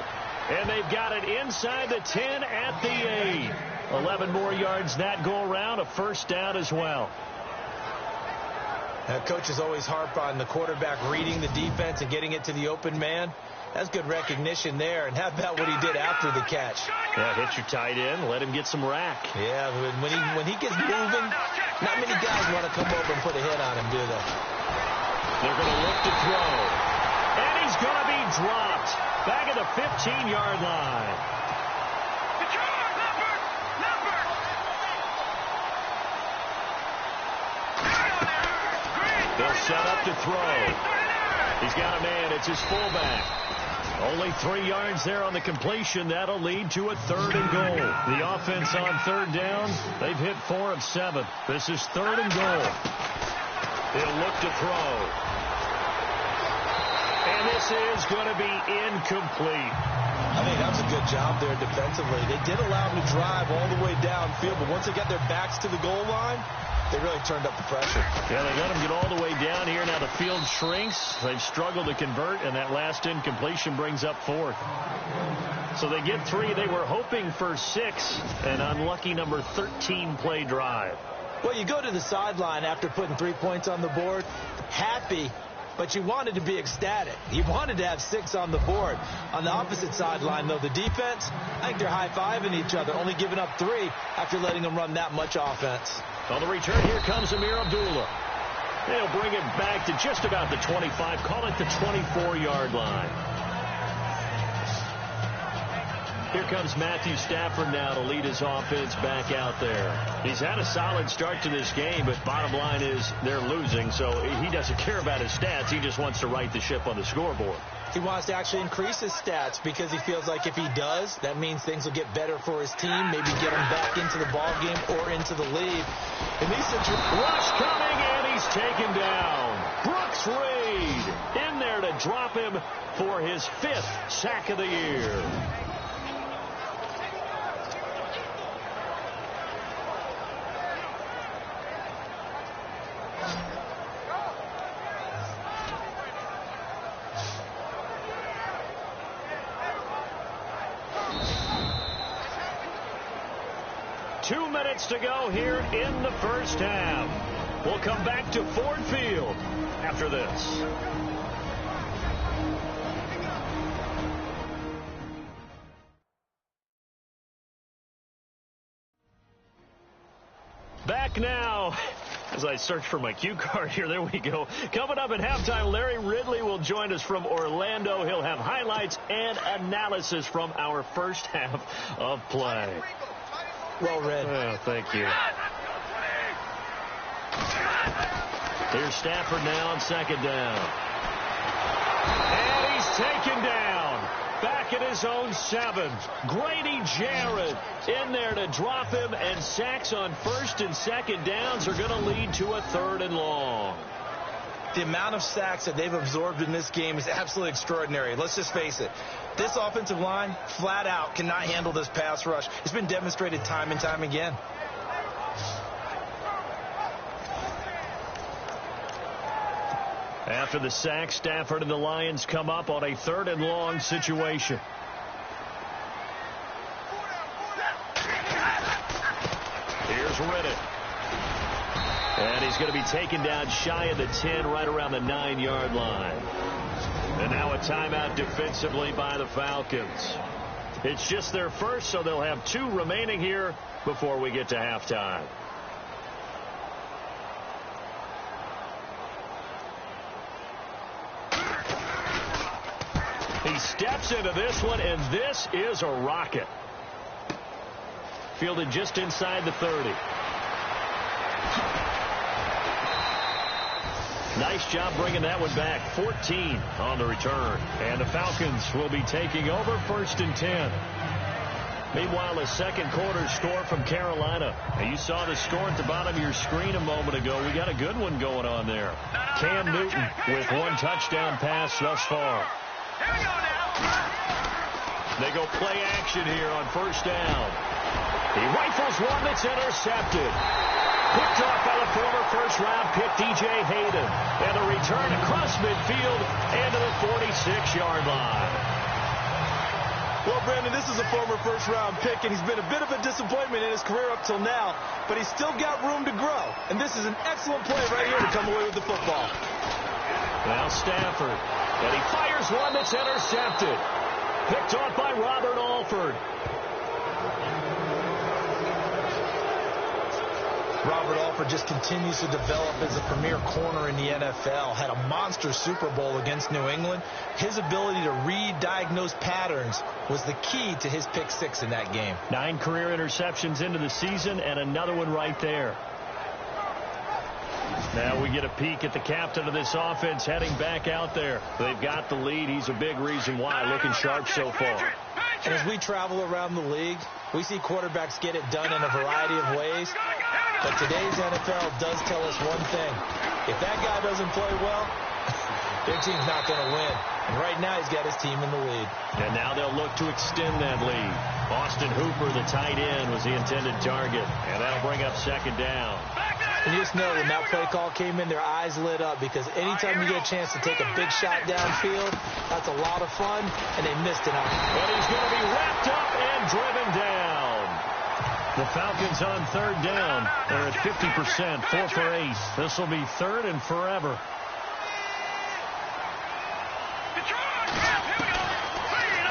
Speaker 3: And they've got it inside the 10 at the 8. 11 more yards that go around, a 1st down as well.
Speaker 4: Coaches always harp on the quarterback reading the defense and getting it to the open man. That's good recognition there. And how about what he did after the catch?
Speaker 3: Yeah, hit your tight end, let him get some rack.
Speaker 4: Yeah, when he gets moving, not many guys want to come over and put a hit on him, do they?
Speaker 3: They're going to look to throw. And he's going to be dropped back at the 15-yard line. They'll set up to throw. He's got a man. It's his fullback. Only 3 yards there on the completion. That'll lead to a 3rd and goal. The offense on 3rd down, they've hit 4 of 7. This is 3rd and goal. He'll look to throw. And this is going to be incomplete.
Speaker 4: I think that's a good job there defensively. They did allow him to drive all the way downfield, but once they got their backs to the goal line, they really turned up the pressure.
Speaker 3: Yeah, they let him get all the way down here. Now the field shrinks. They've struggled to convert, and that last incompletion brings up 4th. So they get 3. They were hoping for 6. An unlucky number 13 play drive.
Speaker 4: Well, you go to the sideline after putting 3 points on the board, happy, but you wanted to be ecstatic. You wanted to have 6 on the board. On the opposite sideline, though, the defense, I think they're high-fiving each other, only giving up 3 after letting them run that much offense.
Speaker 3: On the return, here comes Amir Abdullah. They'll bring it back to just about the 25, call it the 24-yard line. Here comes Matthew Stafford now to lead his offense back out there. He's had a solid start to this game, but bottom line is they're losing, so he doesn't care about his stats. He just wants to right the ship on the scoreboard.
Speaker 4: He wants to actually increase his stats because he feels like if he does, that means things will get better for his team, maybe get him back into the ball game or into the lead. In these situations,
Speaker 3: rush coming, and he's taken down. Brooks Reed in there to drop him for his 5th sack of the year. To go here in the 1st half. We'll come back to Ford Field after this. Back now. As I search for my cue card here, there we go. Coming up at halftime, Larry Ridley will join us from Orlando. He'll have highlights and analysis from our 1st half of play.
Speaker 4: Well read.
Speaker 3: Oh, thank you. Here's Stafford now on 2nd down. And he's taken down. Back at his own 7. Grady Jarrett in there to drop him, and sacks on 1st and 2nd downs are going to lead to a 3rd and long.
Speaker 4: The amount of sacks that they've absorbed in this game is absolutely extraordinary. Let's just face it. This offensive line, flat out, cannot handle this pass rush. It's been demonstrated time and time again.
Speaker 3: After the sack, Stafford and the Lions come up on a 3rd and long situation. Here's Riddick. And he's going to be taken down shy of the 10, right around the 9-yard line. And now a timeout defensively by the Falcons. It's just their 1st, so they'll have 2 remaining here before we get to halftime. He steps into this one, and this is a rocket. Fielded just inside the 30. Nice job bringing that one back. 14 on the return. And the Falcons will be taking over 1st and 10. Meanwhile, a second quarter score from Carolina. And you saw the score at the bottom of your screen a moment ago. We got a good one going on there. Cam Newton with 1 touchdown pass thus far. They go play action here on 1st down. He rifles one that's intercepted. Picked off by the former first-round pick, D.J. Hayden. And a return across midfield and to the 46-yard line.
Speaker 7: Well, Brandon, this is a former first-round pick, and he's been a bit of a disappointment in his career up till now, but he's still got room to grow. And this is an excellent play right here to come away with the football.
Speaker 3: Now Stafford. And he fires one that's intercepted. Picked off by Robert Alford.
Speaker 4: Robert Alford just continues to develop as a premier corner in the NFL. Had a monster Super Bowl against New England. His ability to read, diagnose patterns was the key to his pick 6 in that game.
Speaker 3: 9 career interceptions into the season and another one right there. Now we get a peek at the captain of this offense heading back out there. They've got the lead. He's a big reason why. Looking sharp so far.
Speaker 4: And as we travel around the league, we see quarterbacks get it done in a variety of ways. But today's NFL does tell us one thing. If that guy doesn't play well, their team's not going to win. And right now he's got his team in the lead.
Speaker 3: And now they'll look to extend that lead. Austin Hooper, the tight end, was the intended target. And that'll bring up 2nd down.
Speaker 4: And you just know when that play call came in, their eyes lit up, because anytime you get a chance to take a big shot downfield, that's a lot of fun, and they missed it out.
Speaker 3: But he's going to be wrapped up and driven down. The Falcons on 3rd down. They're at 50%, 4 for 8. This will be 3rd and forever.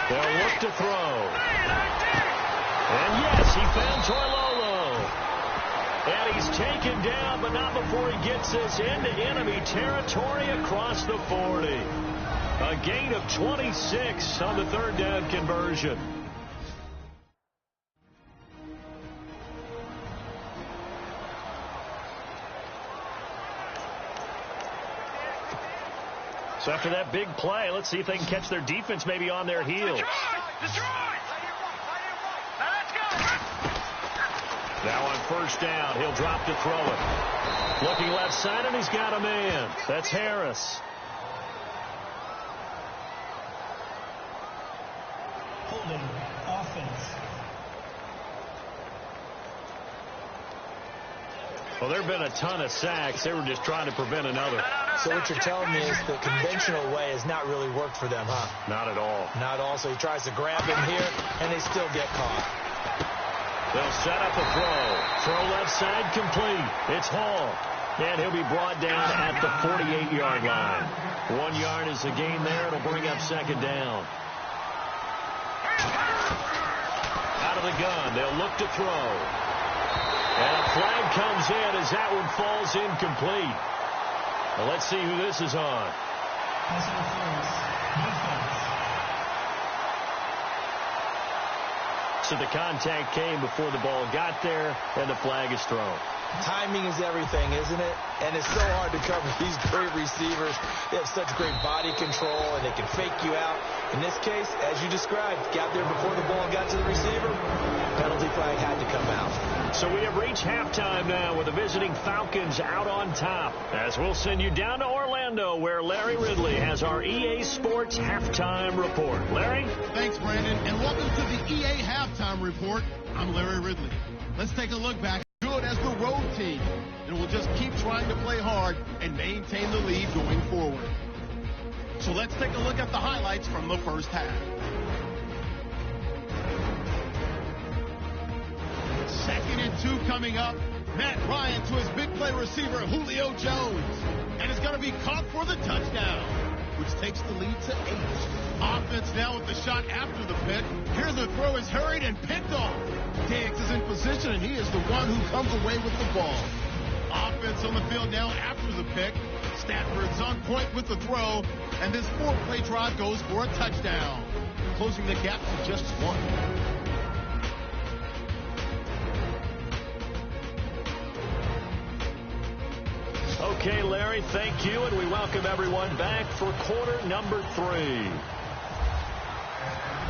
Speaker 3: They'll look to throw. And yes, he found Toilolo. And he's taken down, but not before he gets this into enemy territory across the 40. A gain of 26 on the 3rd down conversion. So after that big play, let's see if they can catch their defense maybe on their heels. Now on 1st down, he'll drop to throw it. Looking left side, and he's got a man. That's Harris.
Speaker 5: Holding offense.
Speaker 3: Well, there have been a ton of sacks. They were just trying to prevent another.
Speaker 4: So what you're telling me is the conventional way has not really worked for them, huh?
Speaker 3: Not at all.
Speaker 4: Not at all. So he tries to grab him here, and they still get caught.
Speaker 3: They'll set up a throw. Throw left side complete. It's Hall. And he'll be brought down at the 48-yard line. 1 yard is the gain there. It'll bring up 2nd down. Out of the gun. They'll look to throw. And a flag comes in as that one falls incomplete. Well, let's see who this is on. So the contact came before the ball got there, and the flag is thrown.
Speaker 4: Timing is everything, isn't it? And it's so hard to cover these great receivers. They have such great body control, and they can fake you out. In this case, as you described, got there before the ball got to the receiver. Penalty flag had to come out.
Speaker 3: So we have reached halftime now with the visiting Falcons out on top. As we'll send you down to Orlando, where Larry Ridley has our EA Sports Halftime Report. Larry?
Speaker 2: Thanks, Brandon, and welcome to the EA Halftime Report. I'm Larry Ridley. Let's take a look back. Good as the road team, and we'll just keep trying to play hard and maintain the lead going forward. So let's take a look at the highlights from the first half. 2nd and 2 coming up. Matt Ryan to his big play receiver, Julio Jones. And it's going to be caught for the touchdown, which takes the lead to 8. Offense now with the shot after the pick. Here the throw is hurried and picked off. Diggs is in position, and he is the one who comes away with the ball. Offense on the field now after the pick. Stafford's on point with the throw, and this 4-play drive goes for a touchdown, closing the gap to just 1.
Speaker 3: Okay, Larry, thank you, and we welcome everyone back for quarter number 3.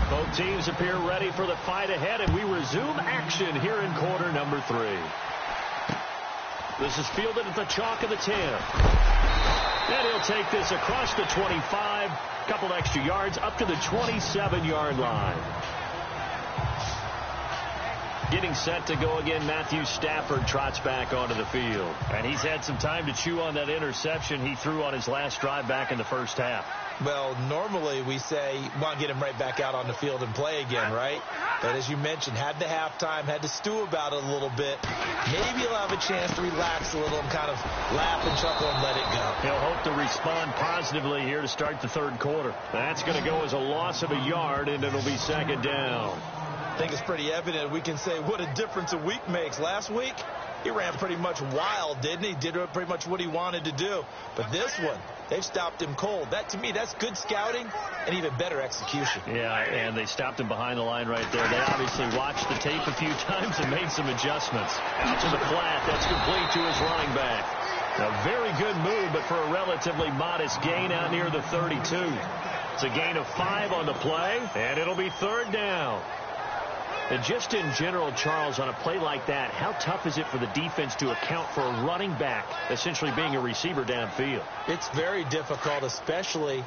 Speaker 3: Both teams appear ready for the fight ahead, and we resume action here in quarter number 3. This is fielded at the chalk of the 10. And he'll take this across the 25, couple extra yards up to the 27-yard line. Getting set to go again, Matthew Stafford trots back onto the field. And he's had some time to chew on that interception he threw on his last drive back in the first half.
Speaker 4: Well, normally we say, well, get him right back out on the field and play again, right? But as you mentioned, had the halftime, had to stew about it a little bit. Maybe he'll have a chance to relax a little and kind of laugh and chuckle and let it go.
Speaker 3: He'll hope to respond positively here to start the third quarter. That's going to go as a loss of a yard, and it'll be second down.
Speaker 4: I think it's pretty evident. We can say what a difference a week makes. Last week, he ran pretty much wild, didn't he? Did pretty much what he wanted to do. But this one, they've stopped him cold. That, to me, that's good scouting and even better execution.
Speaker 3: Yeah, and they stopped him behind the line right there. They obviously watched the tape a few times and made some adjustments. Out to the flat. That's complete to his running back. A very good move, but for a relatively modest gain out near the 32. It's a gain of 5 on the play, and it'll be third down. And just in general, Charles, on a play like that, how tough is it for the defense to account for a running back essentially being a receiver downfield?
Speaker 4: It's very difficult, especially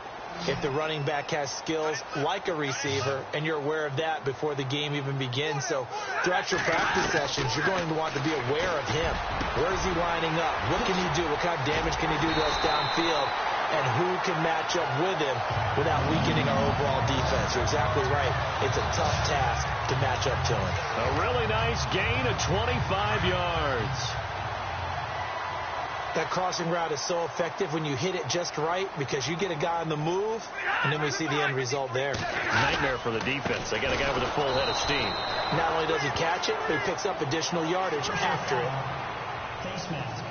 Speaker 4: if the running back has skills like a receiver, and you're aware of that before the game even begins. So throughout your practice sessions, you're going to want to be aware of him. Where is he lining up? What can he do? What kind of damage can he do to us downfield? And who can match up with him without weakening our overall defense? You're exactly right. It's a tough task to match up to him.
Speaker 3: A really nice gain of 25 yards.
Speaker 4: That crossing route is so effective when you hit it just right because you get a guy on the move, and then we see the end result there.
Speaker 3: Nightmare for the defense. They got a guy with a full head of steam.
Speaker 4: Not only does he catch it, but he picks up additional yardage after it.
Speaker 5: Face mask.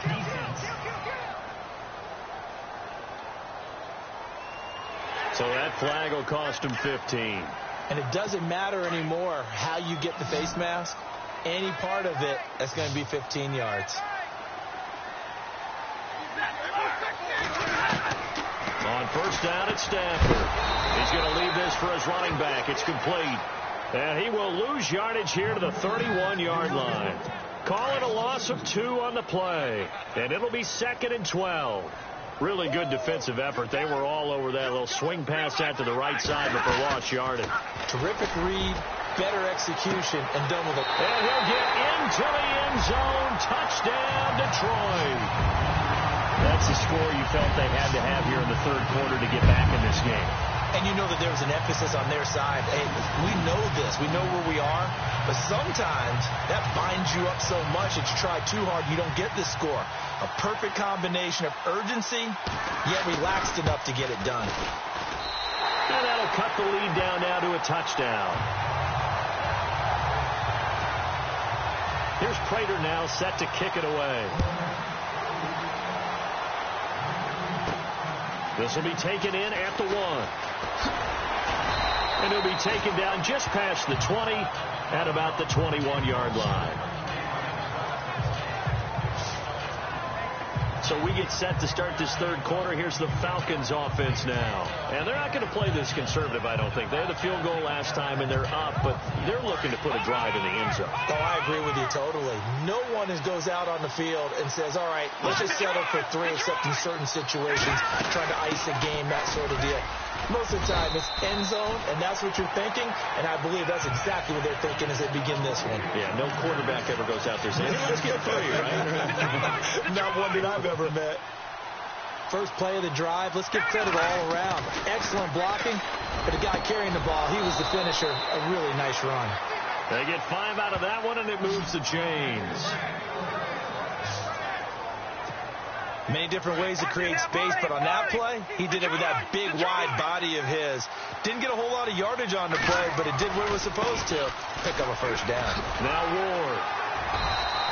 Speaker 5: Defense.
Speaker 3: So that flag will cost him 15.
Speaker 4: And it doesn't matter anymore how you get the face mask. Any part of it, that's going to be 15 yards.
Speaker 3: On first down, it's Stafford. He's going to leave this for his running back. It's complete. And he will lose yardage here to the 31-yard line. Call it a loss of 2 on the play. And it'll be 2nd and 12. Really good defensive effort. They were all over that little swing pass out to the right side, but for lost yardage.
Speaker 4: Terrific read, better execution, and done with it.
Speaker 3: And he'll get into the end zone. Touchdown, Detroit. That's the score you felt they had to have here in the third quarter to get back in this game.
Speaker 4: And you know that there was an emphasis on their side. Hey, we know this. We know where we are. But sometimes that binds you up so much that you try too hard, you don't get this score. A perfect combination of urgency, yet relaxed enough to get it done.
Speaker 3: And that'll cut the lead down now to a touchdown. Here's Prater now set to kick it away. This will be taken in at the 1. And it'll be taken down just past the 20 at about the 21-yard line. So we get set to start this third quarter. Here's the Falcons offense now. And they're not going to play this conservative, I don't think. They had the field goal last time, and they're up, but they're looking to put a drive in the end zone.
Speaker 4: Oh, I agree with you totally. No one goes out on the field and says, all right, let's just settle for 3, except in certain situations, trying to ice a game, that sort of deal. Most of the time, it's end zone, and that's what you're thinking, and I believe that's exactly what they're thinking as they begin this one.
Speaker 3: Yeah, no quarterback ever goes out there saying, hey, let's get 3, right?
Speaker 4: Not one that I've ever met. First play of the drive, let's give credit all around. Excellent blocking, but the guy carrying the ball, he was the finisher. A really nice run.
Speaker 3: They get 5 out of that one, and it moves the chains.
Speaker 4: Many different ways to create space, but on that play, he did it with that big, wide body of his. Didn't get a whole lot of yardage on the play, but it did what it was supposed to. Pick up a first down.
Speaker 3: Now Ward.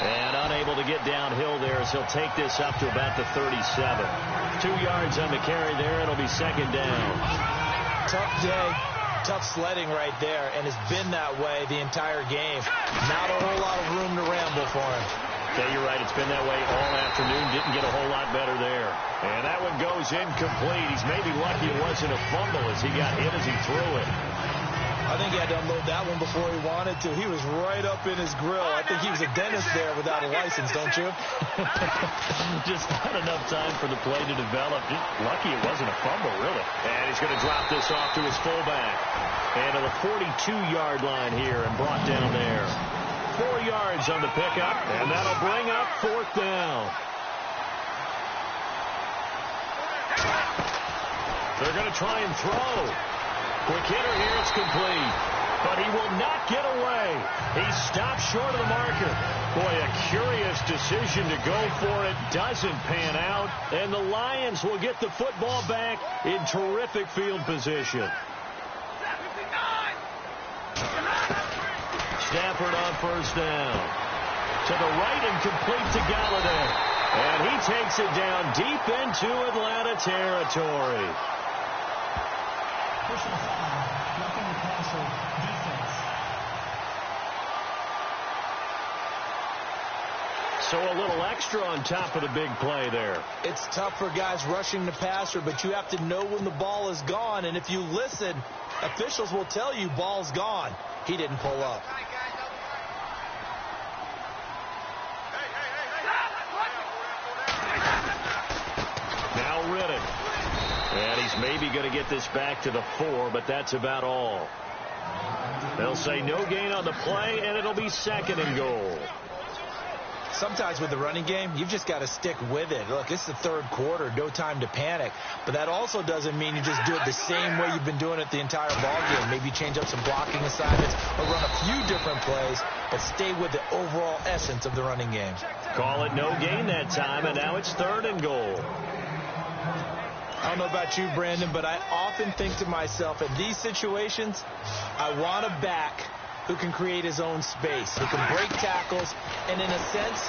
Speaker 3: And unable to get downhill there as he'll take this up to about the 37. 2 yards on the carry there. It'll be second down.
Speaker 4: Tough day. Tough sledding right there, and it's been that way the entire game. Not a whole lot of room to ramble for him.
Speaker 3: Yeah, you're right. It's been that way all afternoon. Didn't get a whole lot better there. And that one goes incomplete. He's maybe lucky it wasn't a fumble as he got hit as he threw it.
Speaker 4: I think he had to unload that one before he wanted to. He was right up in his grill. I think he was a dentist there without a license, don't you?
Speaker 3: Just not enough time for the play to develop. Just lucky it wasn't a fumble, really. And he's going to drop this off to his fullback. And to the 42-yard line here and brought down there. 4 yards on the pickup, and that'll bring up 4th down. They're going to try and throw. Quick hitter here, it's complete. But he will not get away. He stops short of the marker. Boy, a curious decision to go for it. Doesn't pan out. And the Lions will get the football back in terrific field position. Stafford on 1st down. To the right and complete to Galladay. And he takes it down deep into Atlanta territory.
Speaker 5: Personal foul, roughing the passer, defense.
Speaker 3: So a little extra on top of the big play there.
Speaker 4: It's tough for guys rushing the passer, but you have to know when the ball is gone. And if you listen, officials will tell you ball's gone. He didn't pull up.
Speaker 3: Now Riddick. And he's maybe going to get this back to the 4, but that's about all. They'll say no gain on the play, and it'll be 2nd and goal.
Speaker 4: Sometimes with the running game, you've just got to stick with it. Look, it's the 3rd quarter, no time to panic. But that also doesn't mean you just do it the same way you've been doing it the entire ball game. Maybe change up some blocking assignments or run a few different plays, but stay with the overall essence of the running game.
Speaker 3: Call it no gain that time, and now it's 3rd and goal.
Speaker 4: I don't know about you, Brandon, but I often think to myself, in these situations, I want a back who can create his own space, who can break tackles, and in a sense,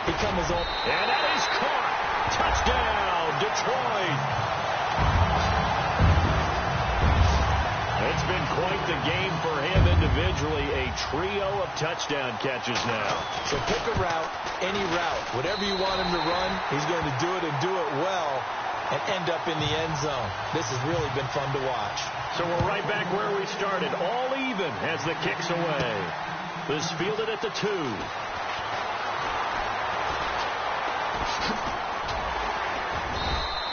Speaker 4: become his own.
Speaker 3: And that is caught. Touchdown, Detroit. It's been quite the game for him individually. A trio of touchdown catches now.
Speaker 4: So pick a route, any route. Whatever you want him to run, he's going to do it and do it well and end up in the end zone. This has really been fun to watch.
Speaker 3: So we're right back where we started, all even as the kick's away. This fielded at the 2.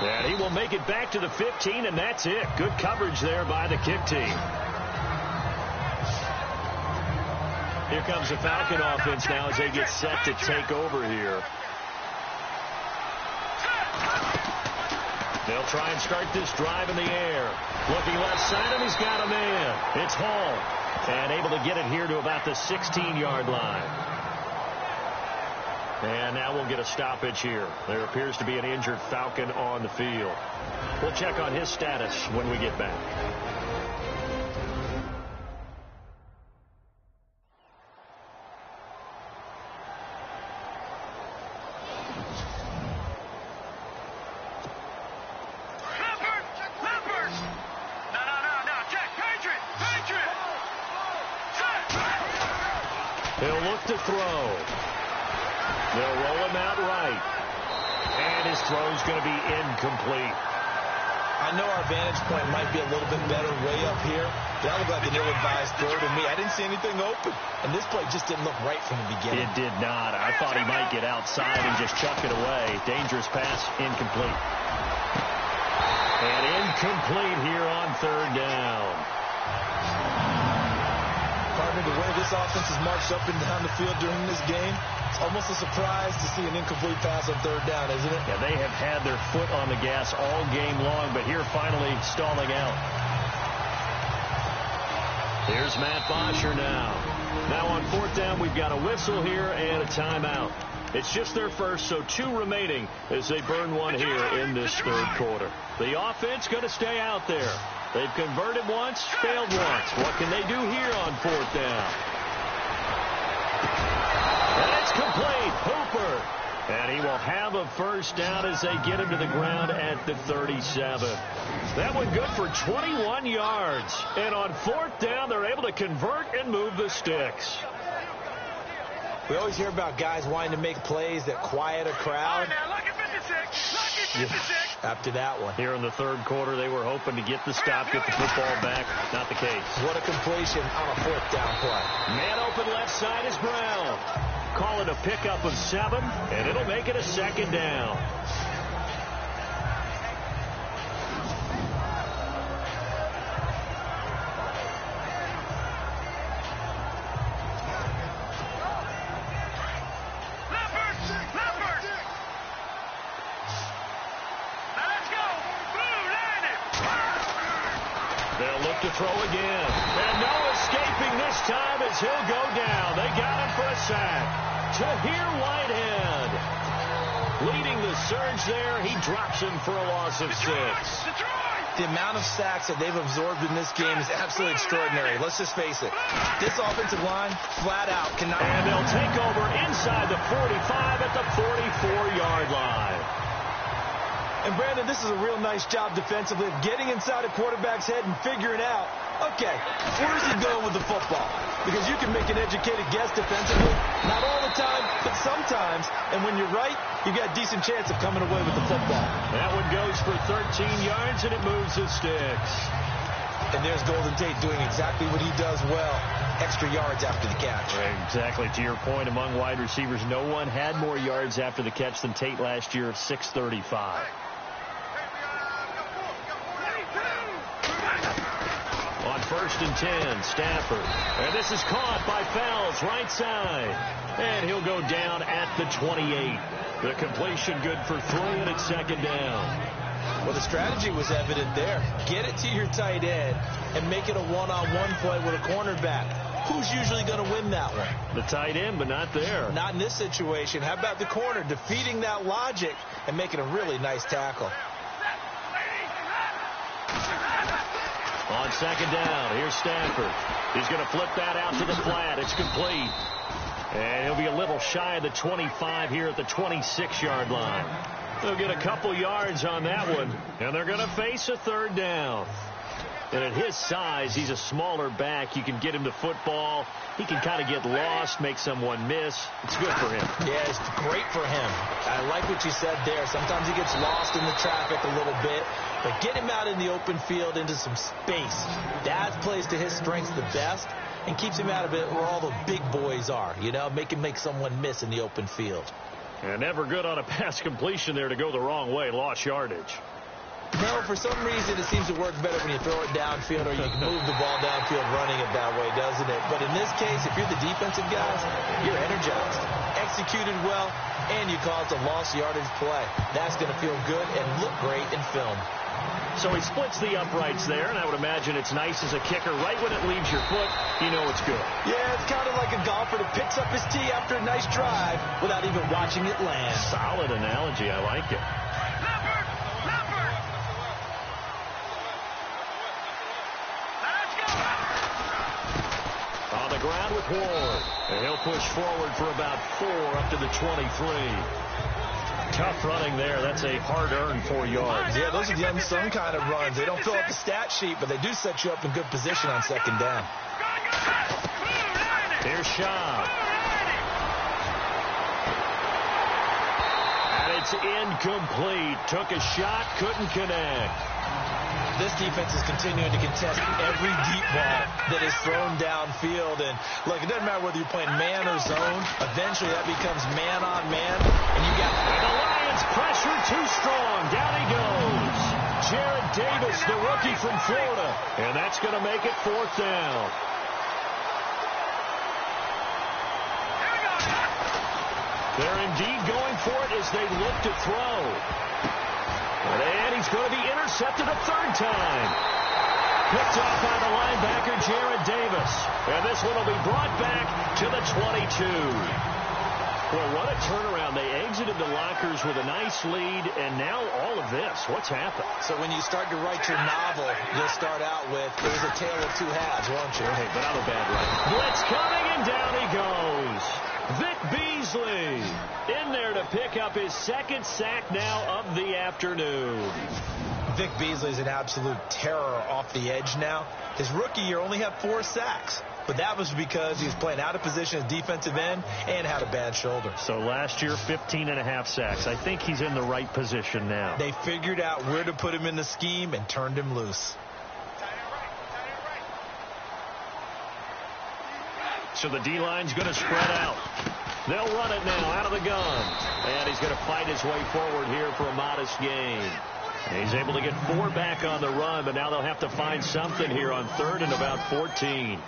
Speaker 3: And he will make it back to the 15, and that's it. Good coverage there by the kick team. Here comes the Falcon offense now as they get set to take over here. They'll try and start this drive in the air. Looking left side, and he's got a man. It's Hall. And able to get it here to about the 16-yard line. And now we'll get a stoppage here. There appears to be an injured Falcon on the field. We'll check on his status when we get back. He'll look to throw. They'll roll him out right. And his throw's going to be incomplete.
Speaker 4: I know our vantage point might be a little bit better way up here. That looked like an ill-advised throw to me. I didn't see anything open. And this play just didn't look right from the beginning.
Speaker 3: It did not. I thought he might get outside and just chuck it away. Dangerous pass, incomplete. And incomplete here on 3rd down.
Speaker 4: Partner, the way this offense has marched up and down the field during this game, it's almost a surprise to see an incomplete pass on 3rd down, isn't it?
Speaker 3: Yeah, they have had their foot on the gas all game long, but here finally stalling out. Here's Matt Bosher now. Now on 4th down, we've got a whistle here and a timeout. It's just their first, so 2 remaining as they burn one here in this 3rd quarter. The offense going to stay out there. They've converted once, failed once. What can they do here on 4th down? And it's complete. Hooper. And he will have a first down as they get him to the ground at the 37. That one good for 21 yards. And on 4th down, they're able to convert and move the sticks.
Speaker 4: We always hear about guys wanting to make plays that quiet a crowd. After that one.
Speaker 3: Here in the third quarter, they were hoping to get the stop, get the football back. Not the case.
Speaker 4: What a completion on a fourth down play.
Speaker 3: Man open left side is Brown. Call it a pickup of 7, and it'll make it a second down. To throw again. And no escaping this time as he'll go down. They got him for a sack. Tahir Whitehead leading the surge there. He drops him for a loss of 6.
Speaker 4: The amount of sacks that they've absorbed in this game is absolutely extraordinary. Let's just face it. This offensive line, flat out, cannot...
Speaker 3: And they'll take over inside the 45 at the 44-yard line.
Speaker 7: And, Brandon, this is a real nice job defensively of getting inside a quarterback's head and figuring out, okay, where's he going with the football? Because you can make an educated guess defensively. Not all the time, but sometimes. And when you're right, you've got a decent chance of coming away with the football.
Speaker 3: That one goes for 13 yards, and it moves the sticks.
Speaker 4: And there's Golden Tate doing exactly what he does well. Extra yards after the catch.
Speaker 3: Exactly. To your point, among wide receivers, no one had more yards after the catch than Tate last year, 635. On 1st and 10, Stafford. And this is caught by Fells, right side. And he'll go down at the 28. The completion good for 3, and it's second down.
Speaker 4: Well, the strategy was evident there. Get it to your tight end and make it a one-on-one play with a cornerback. Who's usually going to win that one?
Speaker 3: The tight end, but not there.
Speaker 4: Not in this situation. How about the corner defeating that logic and making a really nice tackle?
Speaker 3: On second down, here's Stafford. He's going to flip that out to the flat. It's complete. And he'll be a little shy of the 25 here at the 26-yard line. They'll get a couple yards on that one, and they're going to face a third down. And at his size, he's a smaller back. You can get him the football. He can kind of get lost, make someone miss. It's good for him.
Speaker 4: Yeah, it's great for him. I like what you said there. Sometimes he gets lost in the traffic a little bit. But get him out in the open field into some space. That plays to his strengths the best and keeps him out of it where all the big boys are. You know, make him make someone miss in the open field.
Speaker 3: And never good on a pass completion there to go the wrong way. Lost yardage.
Speaker 4: No, for some reason it seems to work better when you throw it downfield or you can move the ball downfield running it that way, doesn't it? But in this case, if you're the defensive guys, you're energized, executed well, and you caused a lost yardage play. That's going to feel good and look great in film.
Speaker 3: So he splits the uprights there, and I would imagine it's nice as a kicker. Right when it leaves your foot, you know it's good.
Speaker 4: Yeah, it's kind of like a golfer that picks up his tee after a nice drive without even watching it land.
Speaker 3: Solid analogy. I like it. On the ground with Ward. And he'll push forward for about 4 up to the 23. Tough running there. That's a hard-earned 4 yards.
Speaker 4: Yeah, those are the unsung kind of runs. They don't fill up the stat sheet, but they do set you up in good position on second down.
Speaker 3: Here's Shaw. And it's incomplete. Took a shot, couldn't connect.
Speaker 4: This defense is continuing to contest every deep ball that is thrown downfield. And, look, it doesn't matter whether you're playing man or zone. Eventually, that becomes man-on-man. And you got...
Speaker 3: And the Lions pressure too strong. Down he goes. Jared Davis, the rookie from Florida. And that's going to make it 4th down. They're indeed going for it as they look to throw. And he's going to be intercepted a 3rd time. Picked off by the linebacker, Jared Davis. And this one will be brought back to the 22. Well, what a turnaround. They exited the lockers with a nice lead, and now all of this. What's happened?
Speaker 4: So when you start to write your novel, you'll start out with, there's a tale of two halves, won't you?
Speaker 3: Hey, but I'm a bad writer. Blitz coming, and down he goes. Vic Beasley in there to pick up his 2nd sack now of the afternoon.
Speaker 4: Vic Beasley is an absolute terror off the edge now. His rookie year only had 4 sacks.
Speaker 7: but that was because he was playing out of position as defensive end and had a bad shoulder.
Speaker 3: So last year, 15.5 sacks. I think he's in the right position now.
Speaker 7: They figured out where to put him in the scheme and turned him loose.
Speaker 3: So the D-line's going to spread out. They'll run it now out of the gun. And he's going to fight his way forward here for a modest gain. He's able to get 4 back on the run, but now they'll have to find something here on 3rd and about 14.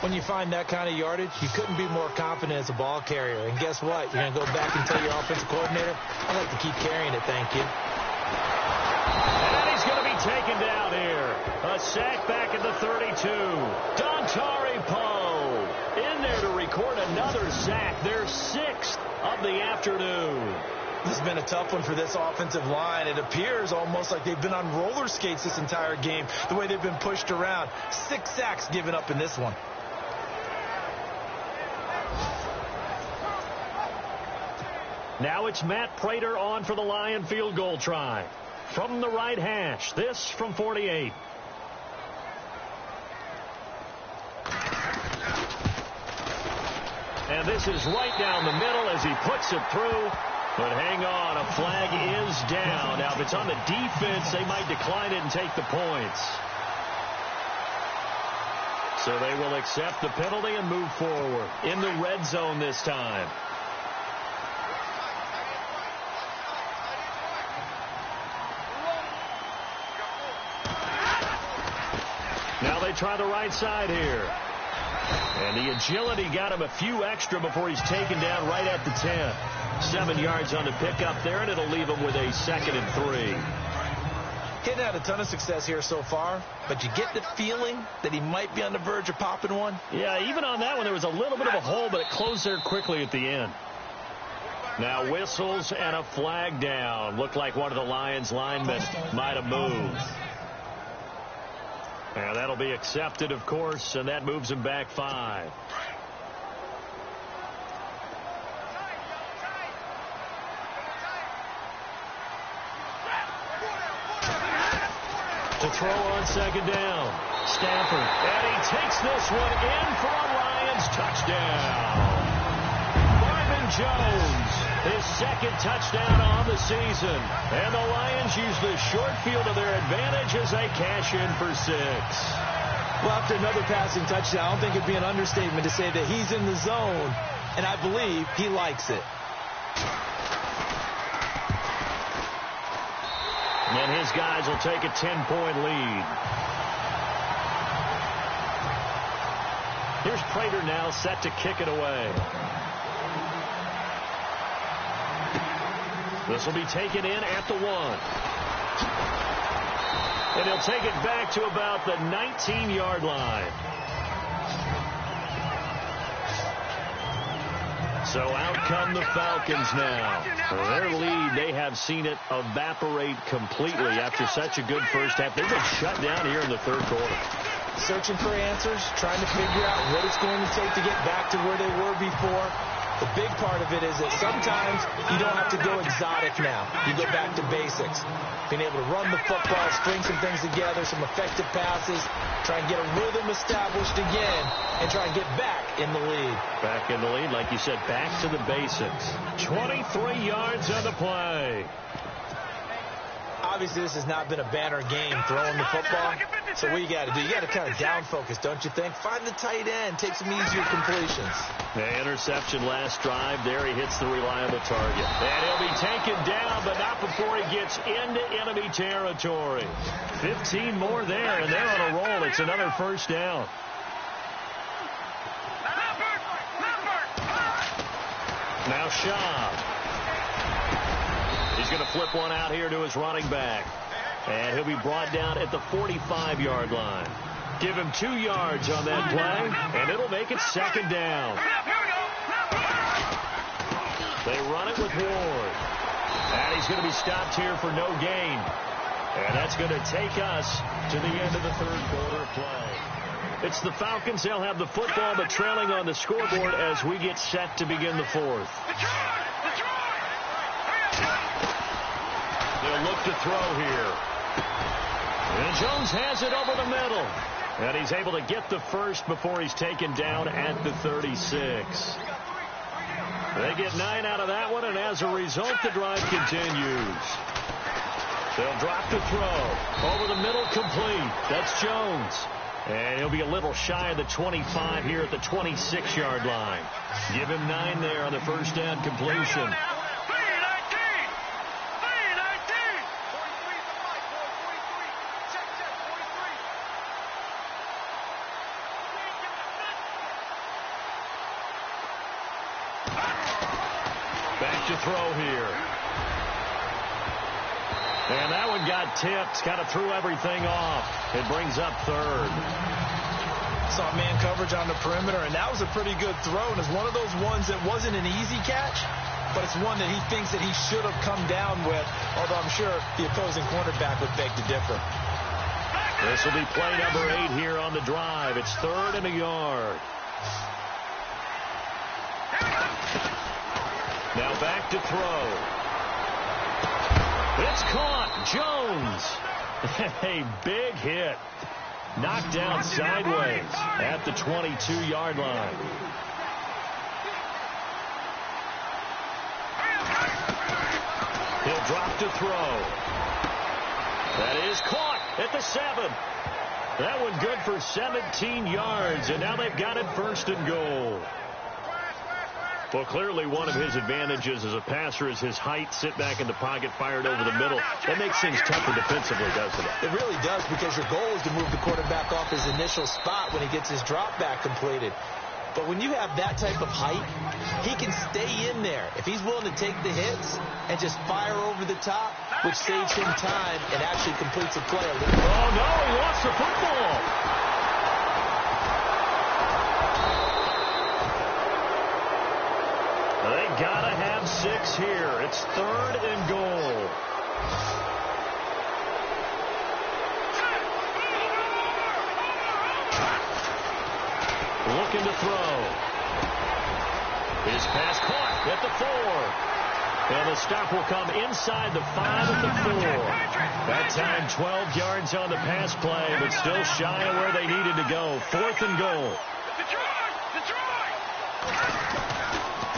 Speaker 7: When you find that kind of yardage, you couldn't be more confident as a ball carrier. And guess what? You're going to go back and tell your offensive coordinator, I'd like to keep carrying it, thank you.
Speaker 3: And he's going to be taken down here. A sack back at the 32. Dontari Poe in there to record another sack. Their 6th of the afternoon.
Speaker 7: This has been a tough one for this offensive line. It appears almost like they've been on roller skates this entire game, the way they've been pushed around. 6 sacks given up in this one.
Speaker 3: Now it's Matt Prater on for the Lion field goal try. From the right hash, this from 48. And this is right down the middle as he puts it through. But hang on, a flag is down. Now, if it's on the defense, they might decline it and take the points. So they will accept the penalty and move forward in the red zone this time. Now they try the right side here. And the agility got him a few extra before he's taken down right at the 10. 7 yards on the pickup there, and it'll leave him with a 2nd and 3.
Speaker 7: He's had a ton of success here so far, but you get the feeling that he might be on the verge of popping one.
Speaker 3: Yeah, even on that one, there was a little bit of a hole, but it closed there quickly at the end. Now whistles and a flag down. Looked like one of the Lions linemen might have moved. And that'll be accepted, of course, and that moves him back 5. To throw on 2nd down. Stafford. And he takes this one in for a Lions touchdown. Marvin Jones, his 2nd touchdown on the season. And the Lions use the short field to their advantage as they cash in for 6.
Speaker 7: Well, after another passing touchdown, I don't think it'd be an understatement to say that he's in the zone, and I believe he likes it.
Speaker 3: And his guys will take a 10-point lead. Here's Prater now set to kick it away. This will be taken in at the 1. And he'll take it back to about the 19-yard line. So out come the Falcons now. Their lead, they have seen it evaporate completely after such a good first half. They've been shut down here in the 3rd quarter.
Speaker 7: Searching for answers, trying to figure out what it's going to take to get back to where they were before. The big part of it is that sometimes you don't have to go exotic now. You go back to basics. Being able to run the football, string some things together, some effective passes, try and get a rhythm established again, and try and get back in the lead.
Speaker 3: Back in the lead, like you said, back to the basics. 23 yards on the play.
Speaker 7: Obviously, this has not been a banner game throwing the football. So what you got to do, you got to kind of down focus, don't you think? Find the tight end, take some easier completions.
Speaker 3: The interception last drive. There he hits the reliable target. And he'll be taken down, but not before he gets into enemy territory. 15 more there, and they're on a roll. It's another first down. Now Shaw. He's going to flip one out here to his running back. And he'll be brought down at the 45-yard line. Give him 2 yards on that play, and it'll make it 2nd down. They run it with Ward. And he's going to be stopped here for no gain. And that's going to take us to the end of the 3rd quarter play. It's the Falcons. They'll have the football, but trailing on the scoreboard as we get set to begin the 4th. They'll look to throw here. And Jones has it over the middle. And he's able to get the first before he's taken down at the 36. They get 9 out of that one, and as a result, the drive continues. They'll drop the throw. Over the middle, complete. That's Jones. And he'll be a little shy of the 25 here at the 26-yard line. Give him 9 there on the first down completion. Back to throw here. And that one got tipped. Kind of threw everything off. It brings up third.
Speaker 7: Saw man coverage on the perimeter, and that was a pretty good throw. And it's one of those ones that wasn't an easy catch, but it's one that he thinks that he should have come down with, although I'm sure the opposing cornerback would beg to differ.
Speaker 3: This will be play number 8 here on the drive. It's 3rd and a yard. Now back to throw. It's caught. Jones. A big hit. Knocked down sideways at the 22-yard line. He'll drop to throw. That is caught at the 7. That one good for 17 yards, and now they've got it 1st and goal. Well, clearly one of his advantages as a passer is his height. Sit back in the pocket, fired over the middle. That makes things tougher defensively, doesn't it?
Speaker 7: It really does, because your goal is to move the quarterback off his initial spot when he gets his drop back completed. But when you have that type of height, he can stay in there. If he's willing to take the hits and just fire over the top, which saves him time and actually completes a play.
Speaker 3: Oh, no, he lost the football. They gotta have 6 here. It's 3rd and goal. Looking to throw. His pass caught at the 4. And the stop will come inside the 5 at the 4. That time 12 yards on the pass play, but still shy of where they needed to go. 4th and goal.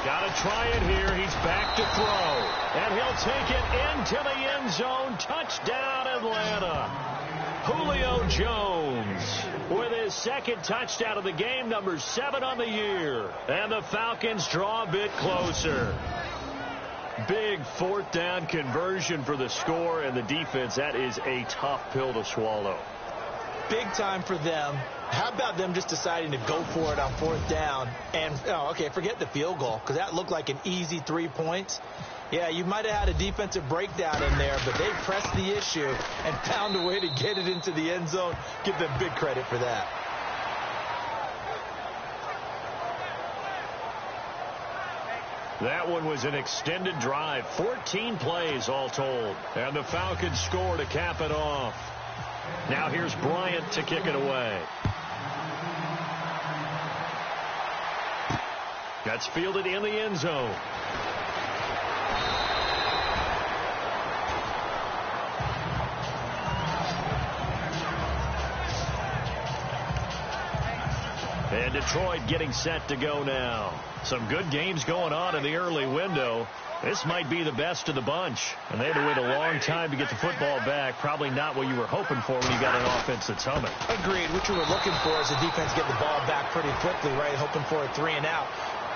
Speaker 3: Got to try it here. He's back to throw. And he'll take it into the end zone. Touchdown, Atlanta. Julio Jones with his 2nd touchdown of the game, number 7 on the year. And the Falcons draw a bit closer. Big 4th down conversion for the score, and the defense, that is a tough pill to swallow.
Speaker 7: Big time for them. How about them just deciding to go for it on 4th down? And, forget the field goal, because that looked like an easy 3 points. Yeah, you might have had a defensive breakdown in there, but they pressed the issue and found a way to get it into the end zone. Give them big credit for that.
Speaker 3: That one was an extended drive. 14 plays all told. And the Falcons score to cap it off. Now here's Bryant to kick it away. That's fielded in the end zone. And Detroit getting set to go now. Some good games going on in the early window. This might be the best of the bunch. And they had to wait a long time to get the football back. Probably not what you were hoping for when you got an offense that's humming.
Speaker 7: Agreed. What you were looking for is the defense get the ball back pretty quickly, right? Hoping for a 3 and out.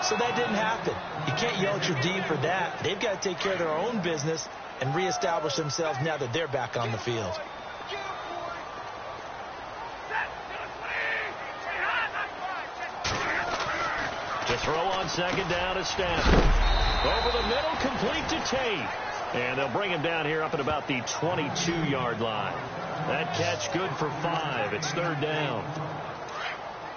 Speaker 7: So that didn't happen. You can't yell at your D for that. They've got to take care of their own business and reestablish themselves now that they're back on the field.
Speaker 3: To throw on 2nd down is Stafford. Over the middle, complete to Tate. And they'll bring him down here up at about the 22-yard line. That catch good for 5. It's 3rd down.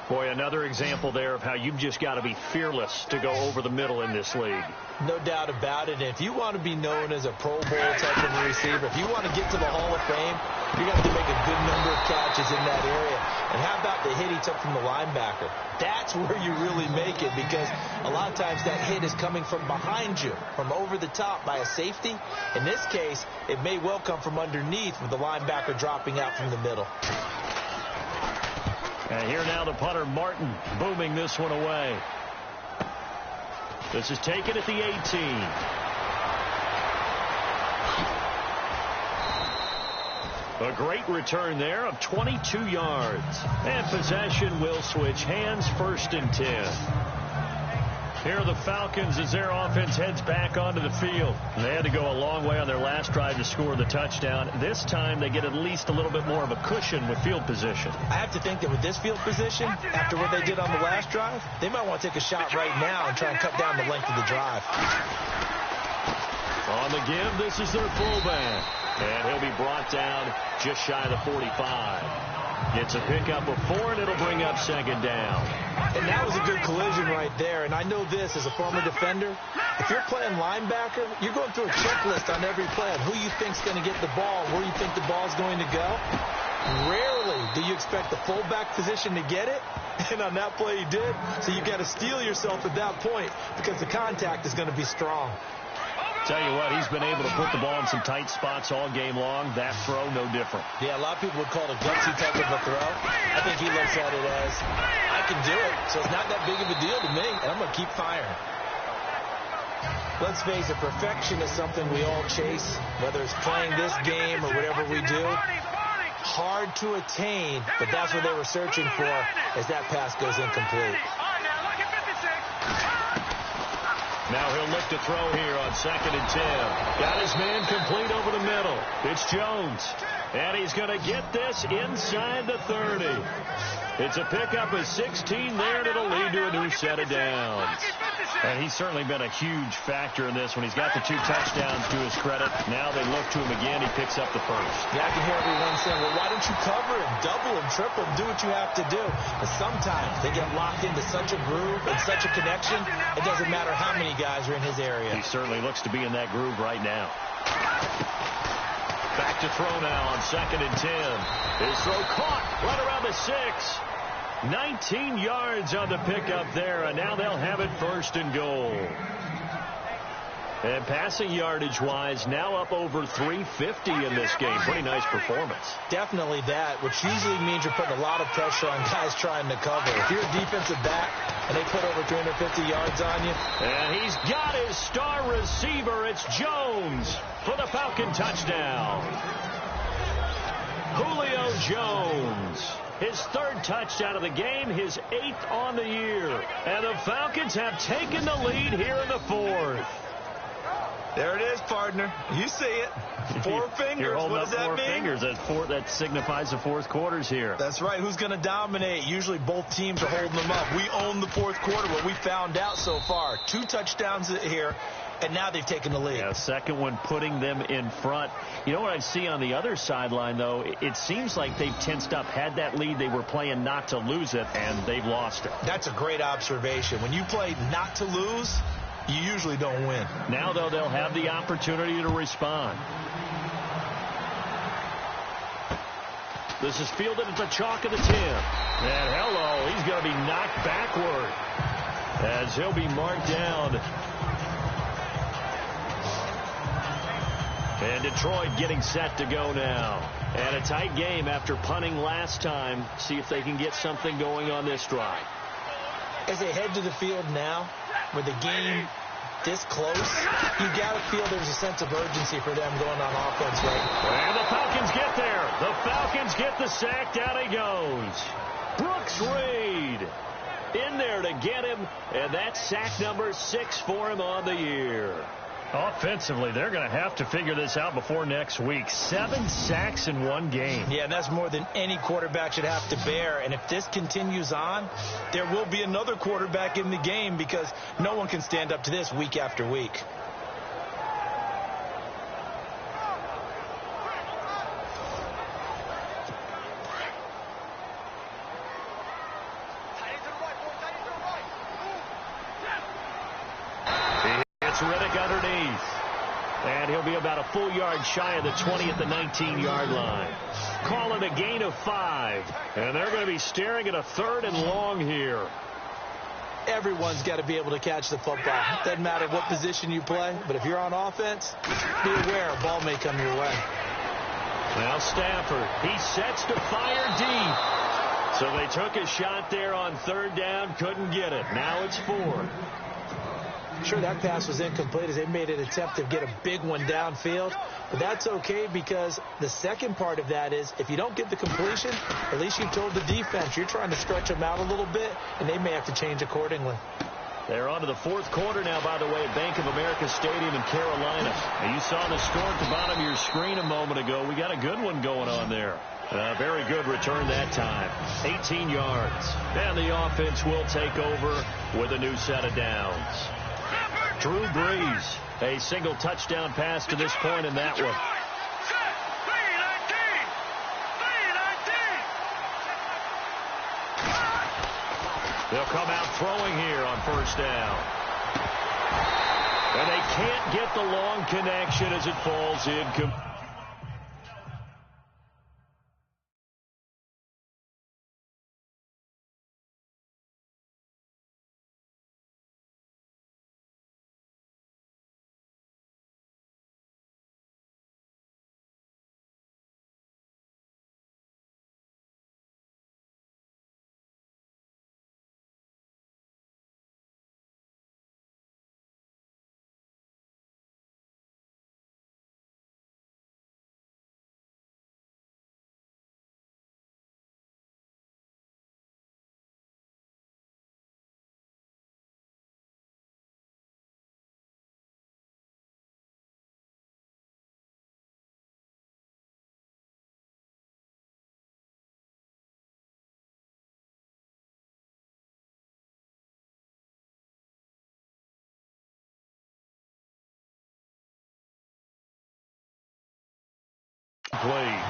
Speaker 3: Boy, another example there of how you've just got to be fearless to go over the middle in this league.
Speaker 7: No doubt about it. And if you want to be known as a Pro Bowl type of receiver, if you want to get to the Hall of Fame, you're going to have to make a good number of catches in that area. And how about the hit he took from the linebacker? That's where you really make it, because a lot of times that hit is coming from behind you, from over the top by a safety. In this case, it may well come from underneath with the linebacker dropping out from the middle.
Speaker 3: And here now the punter, Martin, booming this one away. This is taken at the 18. A great return there of 22 yards. And possession will switch hands, 1st and 10. Here are the Falcons as their offense heads back onto the field. They had to go a long way on their last drive to score the touchdown. This time they get at least a little bit more of a cushion with field position.
Speaker 7: I have to think that with this field position, after what they did on the last drive, they might want to take a shot right now and try and cut down the length of the drive.
Speaker 3: On the give, this is their fullback. And he'll be brought down just shy of the 45. Gets a pickup of 4, and it'll bring up 2nd down.
Speaker 7: And that was a good collision right there. And I know this as a former defender. If you're playing linebacker, you're going through a checklist on every play on who you think's going to get the ball, where you think the ball's going to go. Rarely do you expect the fullback position to get it. And on that play he did. So you've got to steel yourself at that point because the contact is going to be strong.
Speaker 3: Tell you what, he's been able to put the ball in some tight spots all game long. That throw, no different.
Speaker 7: Yeah, a lot of people would call it a gutsy type of a throw. I think he looks at it as, I can do it, so it's not that big of a deal to me, and I'm going to keep firing. Let's face it, perfection is something we all chase, whether it's playing this game or whatever we do. Hard to attain, but that's what they were searching for as that pass goes incomplete.
Speaker 3: Now he'll look to throw here on 2nd and 10. Got his man complete over the middle. It's Jones. And he's going to get this inside the 30. It's a pickup of 16 there, and it'll lead to a new set of downs. And he's certainly been a huge factor in this when he's got the 2 touchdowns to his credit. Now they look to him again. He picks up the 1st.
Speaker 7: Yeah, I can hear everyone saying, well, why don't you cover him, double him, triple him, do what you have to do. But sometimes they get locked into such a groove and such a connection, it doesn't matter how many guys are in his area.
Speaker 3: He certainly looks to be in that groove right now. Back to throw now on 2nd and 10. His throw caught right around the 6. 19 yards on the pickup there, and now they'll have it 1st and goal. And passing yardage-wise, now up over 350 in this game. Pretty nice performance.
Speaker 7: Definitely that, which usually means you're putting a lot of pressure on guys trying to cover. If you're a defensive back and they put over 350 yards on you.
Speaker 3: And he's got his star receiver. It's Jones for the Falcon touchdown. Julio Jones. His 3rd touchdown of the game, his 8th on the year. And the Falcons have taken the lead here in the 4th.
Speaker 7: There it is, partner. You see it. 4 fingers.
Speaker 3: You're holding
Speaker 7: what does
Speaker 3: up
Speaker 7: that
Speaker 3: 4
Speaker 7: mean?
Speaker 3: fingers. That signifies the 4th quarter's here.
Speaker 7: That's right. Who's going to dominate? Usually both teams are holding them up. We own the 4th quarter, what we found out so far. 2 touchdowns here. And now they've taken the lead.
Speaker 3: Yeah, 2nd one putting them in front. You know what I see on the other sideline, though? It seems like they've tensed up. Had that lead, they were playing not to lose it, and they've lost it.
Speaker 7: That's a great observation. When you play not to lose, you usually don't win.
Speaker 3: Now, though, they'll have the opportunity to respond. This is fielded at the chalk of the 10. And hello, he's going to be knocked backward as he'll be marked down. And Detroit getting set to go now. And a tight game after punting last time. See if they can get something going on this drive.
Speaker 7: As they head to the field now, with the game this close, you got to feel there's a sense of urgency for them going on offense right now.
Speaker 3: And the Falcons get there. The Falcons get the sack. Down he goes. Brooks Reed in there to get him. And that's sack number 6 for him on the year. Offensively, they're going to have to figure this out before next week. 7 sacks in 1 game.
Speaker 7: Yeah, and that's more than any quarterback should have to bear. And if this continues on, there will be another quarterback in the game because no one can stand up to this week after week.
Speaker 3: Riddick underneath. And he'll be about a full yard shy of the 20 at the 19-yard line. Call it a gain of 5. And they're going to be staring at a 3rd and long here.
Speaker 7: Everyone's got to be able to catch the football. Doesn't matter what position you play, but if you're on offense, be aware a ball may come your way.
Speaker 3: Now Stafford, he sets to fire deep. So they took a shot there on third down, couldn't get it. Now it's 4.
Speaker 4: Sure, that pass was incomplete as they made an attempt to get a big one downfield. But that's okay because the second part of that is if you don't get the completion, at least you've told the defense you're trying to stretch them out a little bit, and they may have to change accordingly.
Speaker 3: They're on to the fourth quarter now, by the way, at Bank of America Stadium in Carolina. And you saw the score at the bottom of your screen a moment ago. We got a good one going on there. Very good return that time. 18 yards. And the offense will take over with a new set of downs. Drew Brees, a single touchdown pass to this point in that one. They'll come out throwing here on first down. And they can't get the long connection as it falls in. Play.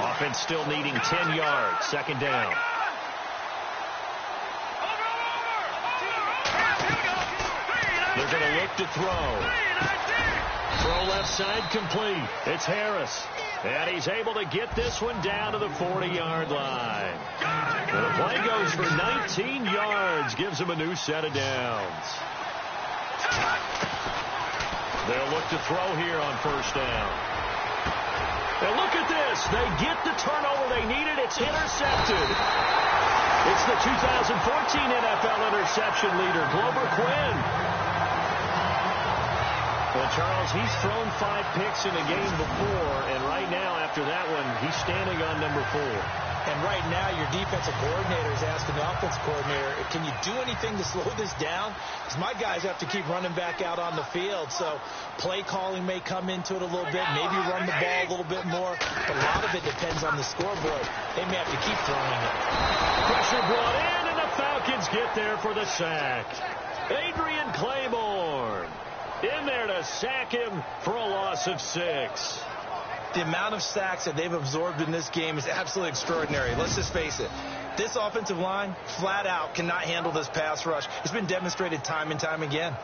Speaker 3: Offense still needing 10 yards. Second down. They're going to look to throw. Throw left side complete. It's Harris. And he's able to get this one down to the 40-yard line. And the play goes for 19 yards. Gives him a new set of downs. They'll look to throw here on first down. And look at this. They get the turnover they needed. It's intercepted. It's the 2014 NFL interception leader, Glover Quinn. Well, Charles, he's thrown 5 picks in a game before, and right now, after that one, he's standing on number 4.
Speaker 4: And right now, your defensive coordinator is asking the offensive coordinator, can you do anything to slow this down? Because my guys have to keep running back out on the field. So play calling may come into it a little bit, maybe run the ball a little bit more. But a lot of it depends on the scoreboard. They may have to keep throwing it.
Speaker 3: Pressure brought in, and the Falcons get there for the sack. Adrian Claiborne in there to sack him for a loss of 6.
Speaker 7: The amount of sacks that they've absorbed in this game is absolutely extraordinary. Let's just face it. This offensive line, flat out, cannot handle this pass rush. It's been demonstrated time and time again.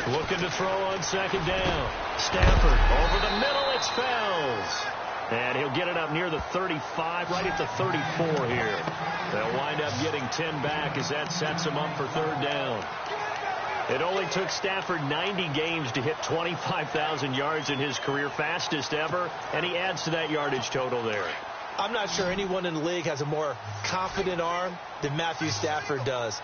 Speaker 3: Looking to throw on second down. Stafford over the middle. It's Fells. And he'll get it up near the 35, right at the 34 here. They'll wind up getting 10 back as that sets them up for third down. It only took Stafford 90 games to hit 25,000 yards in his career, fastest ever, and he adds to that yardage total there.
Speaker 4: I'm not sure anyone in the league has a more confident arm than Matthew Stafford does.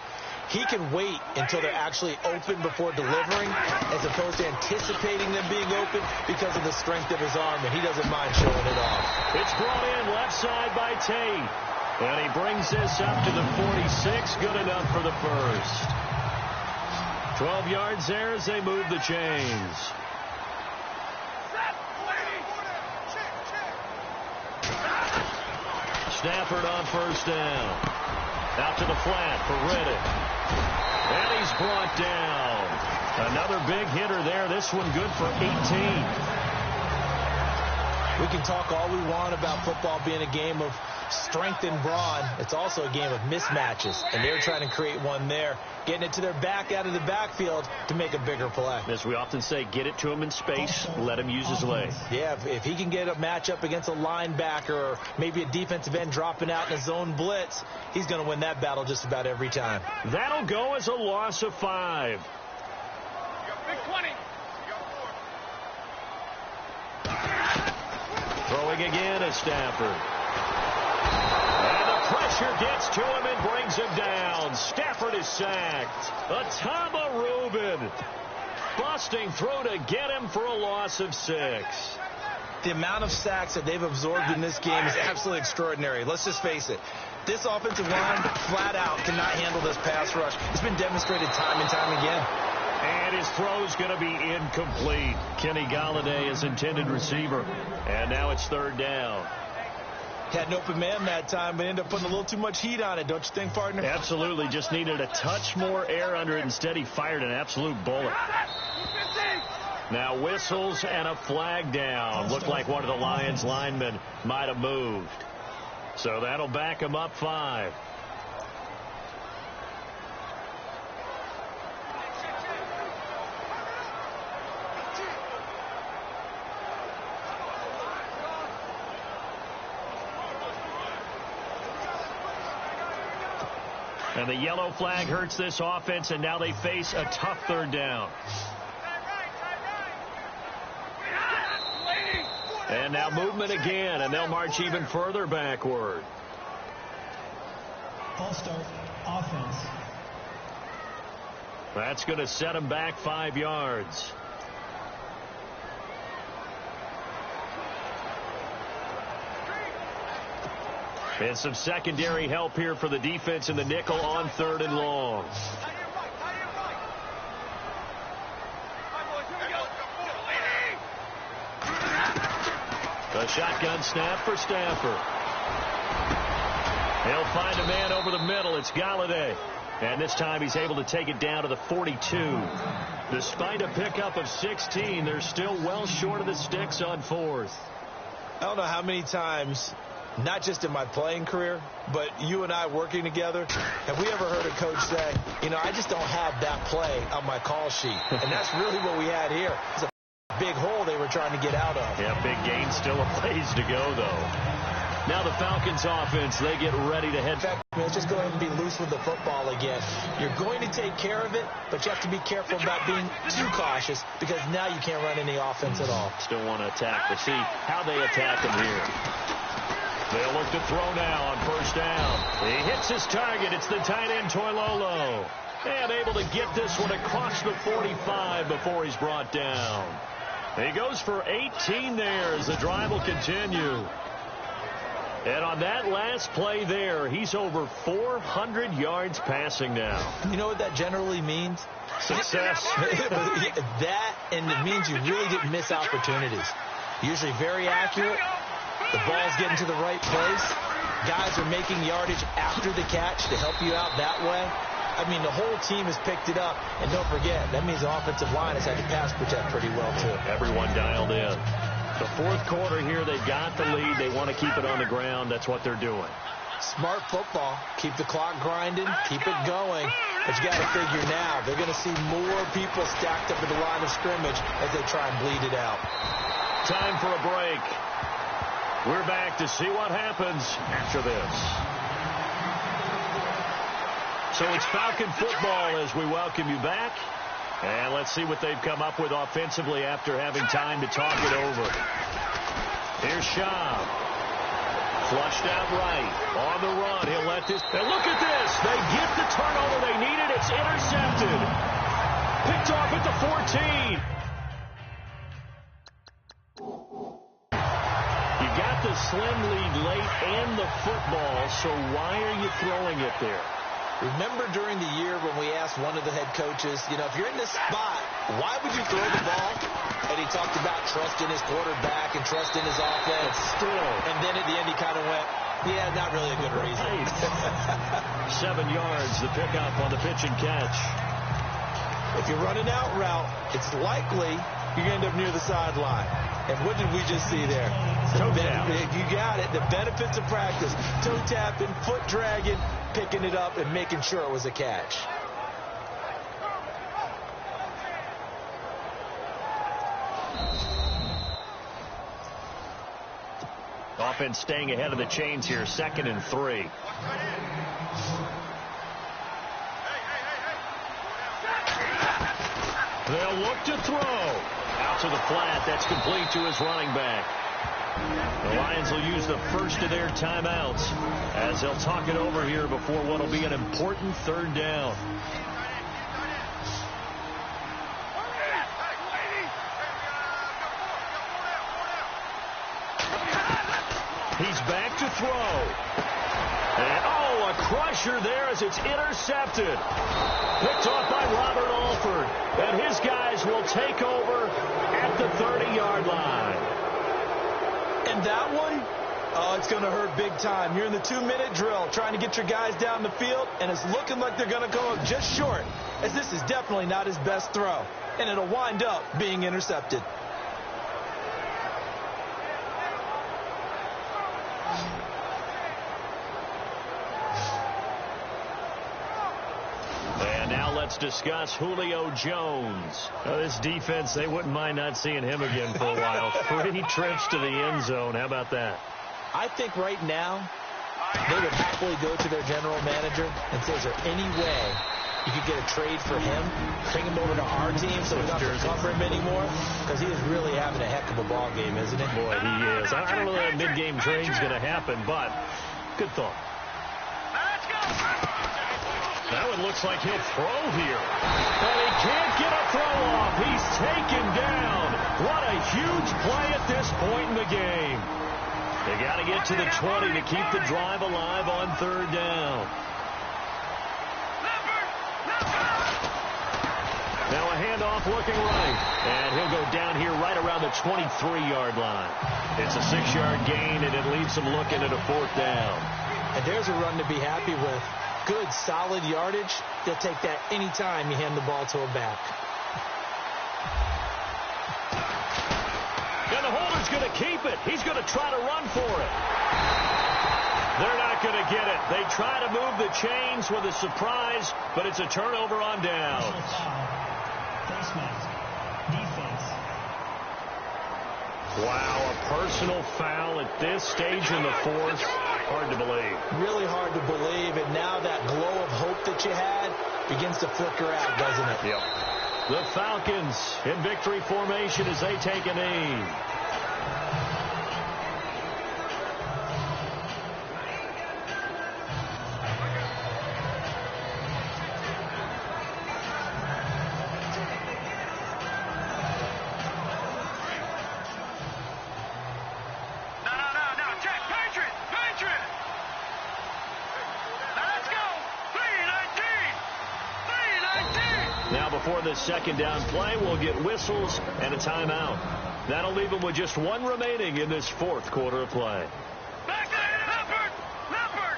Speaker 4: He can wait until they're actually open before delivering as opposed to anticipating them being open because of the strength of his arm, and he doesn't mind showing it off.
Speaker 3: It's brought in left side by Tate. And he brings this up to the 46. Good enough for the first. 12 yards there as they move the chains. Stafford on first down. Out to the flat for Riddick. And he's brought down. Another big hitter there. This one good for 18.
Speaker 4: We can talk all we want about football being a game of strength and brawn. It's also a game of mismatches, and they're trying to create one there, getting it to their back out of the backfield to make a bigger play.
Speaker 3: As we often say, get it to him in space, let him use his legs.
Speaker 4: Yeah, if he can get a matchup against a linebacker or maybe a defensive end dropping out in a zone blitz, he's going to win that battle just about every time.
Speaker 3: That'll go as a loss of 5. Throwing again is Stafford. And the pressure gets to him and brings him down. Stafford is sacked. Atama Rubin busting through to get him for a loss of 6.
Speaker 4: The amount of sacks that they've absorbed in this game is absolutely extraordinary. Let's just face it. This offensive line flat out cannot handle this pass rush. It's been demonstrated time and time again.
Speaker 3: And his throw's going to be incomplete. Kenny Golladay is intended receiver. And now it's 3rd down.
Speaker 4: Had an open man that time, but ended up putting a little too much heat on it, don't you think, partner?
Speaker 3: Absolutely. Just needed a touch more air under it. Instead, he fired an absolute bullet. Now whistles and a flag down. Looked like one of the Lions linemen might have moved. So that'll back him up 5. And the yellow flag hurts this offense, and now they face a tough 3rd down. And now movement again, and they'll march even further backward.
Speaker 5: False start, offense.
Speaker 3: That's going to set them back 5 yards. And some secondary help here for the defense in the nickel on 3rd and long. A shotgun snap for Stafford. He'll find a man over the middle. It's Golladay. And this time he's able to take it down to the 42. Despite a pickup of 16, they're still well short of the sticks on 4th.
Speaker 4: I don't know how many times, not just in my playing career, but you and I working together, have we ever heard a coach say, you know, I just don't have that play on my call sheet. And that's really what we had here. It's a big hole they were trying to get out of.
Speaker 3: Yeah, big gain, still a ways to go, though. Now the Falcons offense, they get ready to head.
Speaker 4: In fact, let's just go ahead and be loose with the football again. You're going to take care of it, but you have to be careful about being too cautious because now you can't run any offense at all.
Speaker 3: Still want to attack. We'll see how they attack him here. They'll look to throw now on 1st down. He hits his target. It's the tight end, Toilolo. And able to get this one across the 45 before he's brought down. He goes for 18 there as the drive will continue. And on that last play there, he's over 400 yards passing now.
Speaker 4: You know what that generally means?
Speaker 3: Success.
Speaker 4: That, and it means you really didn't miss opportunities. Usually very accurate. The ball's getting to the right place. Guys are making yardage after the catch to help you out that way. I mean, the whole team has picked it up. And don't forget, that means the offensive line has had to pass protect pretty well, too.
Speaker 3: Everyone dialed in. The 4th quarter here, they got the lead. They want to keep it on the ground. That's what they're doing.
Speaker 4: Smart football. Keep the clock grinding. Keep it going. But you got to figure now, they're going to see more people stacked up at the line of scrimmage as they try and bleed it out.
Speaker 3: Time for a break. We're back to see what happens after this. So it's Falcon football as we welcome you back. And let's see what they've come up with offensively after having time to talk it over. Here's Schaub. Flushed out right. On the run. He'll let this. And look at this. They get the turnover they needed. It's intercepted. Picked off at the 14. You got the slim lead late and the football, so why are you throwing it there?
Speaker 4: Remember during the year when we asked one of the head coaches, you know, if you're in this spot, why would you throw the ball? And he talked about trust in his quarterback and trust in his offense.
Speaker 3: Still.
Speaker 4: And then at the end he kind of went, yeah, not really a good reason.
Speaker 3: Right. 7 yards, the pickup on the pitch and catch.
Speaker 4: If you're running out route, it's likely you're going to end up near the sideline.
Speaker 7: And what did we just see there?
Speaker 3: Toe tap.
Speaker 7: You got it. The benefits of practice. Toe tapping, foot dragging, picking it up, and making sure it was a catch.
Speaker 3: Offense staying ahead of the chains here, 2nd and 3. They'll look to throw. Out to the flat. That's complete to his running back. The Lions will use the first of their timeouts as they'll talk it over here before what will be an important 3rd down. He's back to throw. And, a crusher there as it's intercepted. Picked off by Robert Alford. And his guys will take over at the 30-yard line.
Speaker 7: And that one, it's going to hurt big time. You're in the 2-minute drill trying to get your guys down the field, and it's looking like they're going to go up just short, as this is definitely not his best throw. And it'll wind up being intercepted.
Speaker 3: Let's discuss Julio Jones. This defense, they wouldn't mind not seeing him again for a while. 3 trips to the end zone. How about that?
Speaker 7: I think right now they would happily go to their general manager and say, is there any way you could get a trade for him, bring him over to our team so we don't have to cover him anymore? Because he is really having a heck of a ball game, isn't he?
Speaker 3: Boy, he is. I don't know that mid-game trade is going to happen, but good thought. That one looks like he'll throw here. And he can't get a throw off. He's taken down. What a huge play at this point in the game. They got to get to the 20 to keep the drive alive on 3rd down. Now a handoff looking right. And he'll go down here right around the 23-yard line. It's a 6-yard gain, and it leaves him looking at a 4th down.
Speaker 7: And there's a run to be happy with. Good, solid yardage. They'll take that any time you hand the ball to a back.
Speaker 3: And the holder's going to keep it. He's going to try to run for it. They're not going to get it. They try to move the chains with a surprise, but it's a turnover on down. Wow, a personal foul at this stage in the 4th. Hard to believe.
Speaker 7: Really hard to believe, and now that glow of hope that you had begins to flicker out, doesn't it?
Speaker 3: Yep. The Falcons in victory formation as they take a knee. Before this 2nd down play, we'll get whistles and a timeout. That'll leave them with just 1 remaining in this 4th quarter of play.
Speaker 8: Back there, Leopard! Leopard!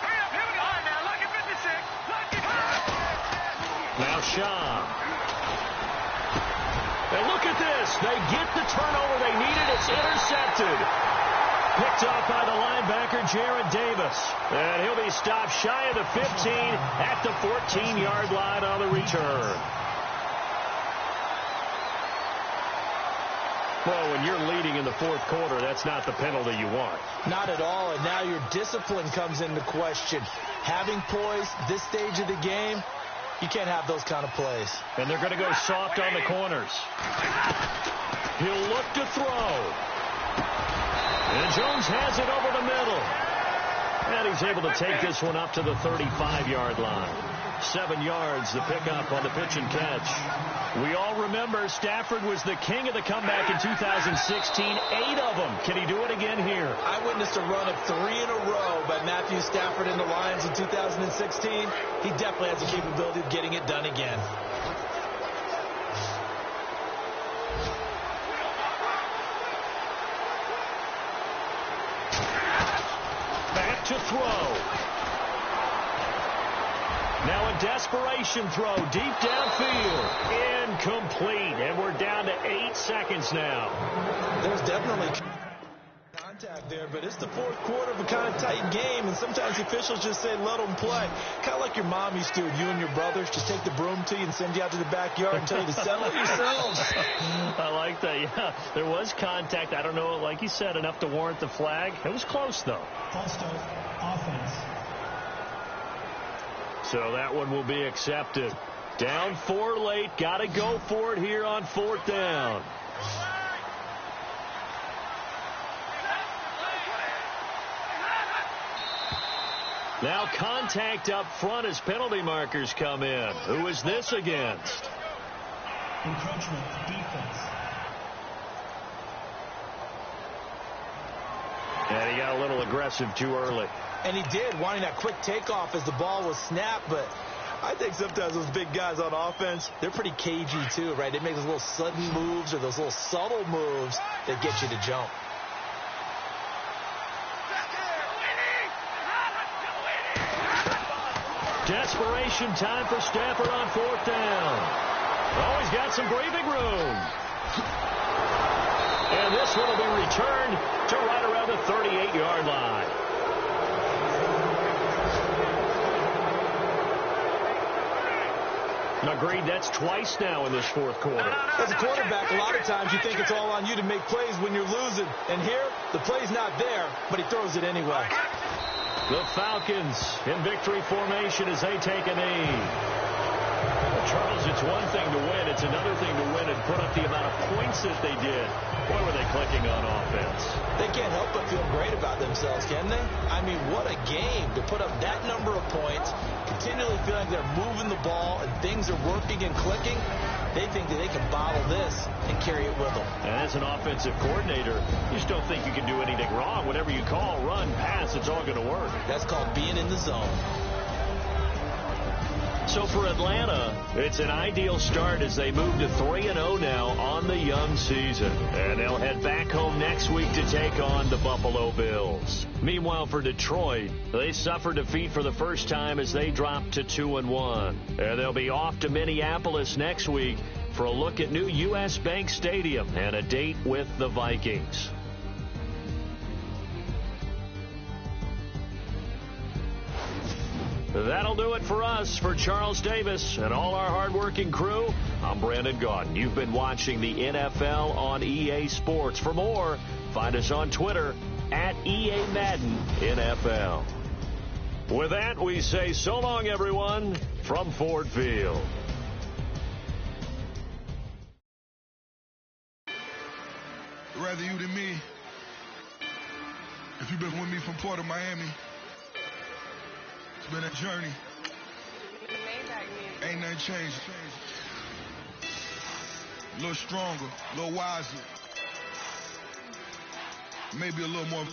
Speaker 8: Hurry up, here we go. All right, now, lock at 56. Lock it.
Speaker 3: Now Shaw. And look at this. They get the turnover they needed. It's intercepted. Picked off by the linebacker, Jared Davis. And he'll be stopped shy of the 15 at the 14-yard line on the return. Well, when you're leading in the 4th quarter, that's not the penalty you want.
Speaker 7: Not at all, and now your discipline comes into question. Having poise this stage of the game, you can't have those kind of plays.
Speaker 3: And they're going to go soft on the corners. He'll look to throw. And Jones has it over the middle. And he's able to take this one up to the 35-yard line. 7 yards, the pickup on the pitch and catch. We all remember Stafford was the king of the comeback in 2016. 8 of them. Can he do it again here?
Speaker 7: I witnessed a run of 3 in a row by Matthew Stafford and the Lions in 2016. He definitely has the capability of getting it done again.
Speaker 3: Back to throw. Now a desperation throw deep downfield. incomplete, and we're down to 8 seconds now.
Speaker 7: There's definitely contact there, but it's the fourth quarter of a kind of tight game, and sometimes the officials just say let them play. Kind of like your mom used to, you and your brothers just take the broom to you and send you out to the backyard and tell you to settle it yourselves.
Speaker 3: I like that, yeah. There was contact. I don't know, like you said, enough to warrant the flag. It was close, though.
Speaker 5: False start, offense.
Speaker 3: So that one will be accepted. Down 4 late. Got to go for it here on 4th down. Now contact up front as penalty markers come in. Who is this against?
Speaker 5: Encroachment, defense.
Speaker 3: And he got a little aggressive too early.
Speaker 7: And he did, wanting that quick takeoff as the ball was snapped, but I think sometimes those big guys on offense, they're pretty cagey too, right? They make those little sudden moves or those little subtle moves that get you to jump.
Speaker 3: Desperation time for Stafford on 4th down. Oh, he's got some breathing room. And this one will be returned to right around the 38-yard line. Agreed, that's twice now in this fourth quarter.
Speaker 7: As a quarterback, a lot of times you think it's all on you to make plays when you're losing. And here, the play's not there, but he throws it anyway.
Speaker 3: The Falcons in victory formation as they take a knee. Well, Charles, it's one thing to win. It's another thing to win and put up the amount of points that they did. Boy, were they clicking on offense.
Speaker 7: They can't help but feel great about themselves, can they? I mean, what a game to put up that number of points, continually feeling like they're moving the ball and things are working and clicking. They think that they can bottle this and carry it with them.
Speaker 3: And as an offensive coordinator, you just don't think you can do anything wrong. Whatever you call, run, pass, it's all going to work.
Speaker 7: That's called being in the zone.
Speaker 3: So for Atlanta, it's an ideal start as they move to 3-0 now on the young season. And they'll head back home next week to take on the Buffalo Bills. Meanwhile, for Detroit, they suffered defeat for the first time as they dropped to 2-1. And they'll be off to Minneapolis next week for a look at new U.S. Bank Stadium and a date with the Vikings. That'll do it for us. For Charles Davis and all our hardworking crew, I'm Brandon Gaudin. You've been watching the NFL on EA Sports. For more, find us on Twitter at EA Madden NFL. With that, we say so long, everyone, from Ford Field.
Speaker 9: Rather you than me. If you've been with me from Port of Miami, it's been a journey. Ain't nothing changed. A little stronger, a little wiser. Maybe a little more.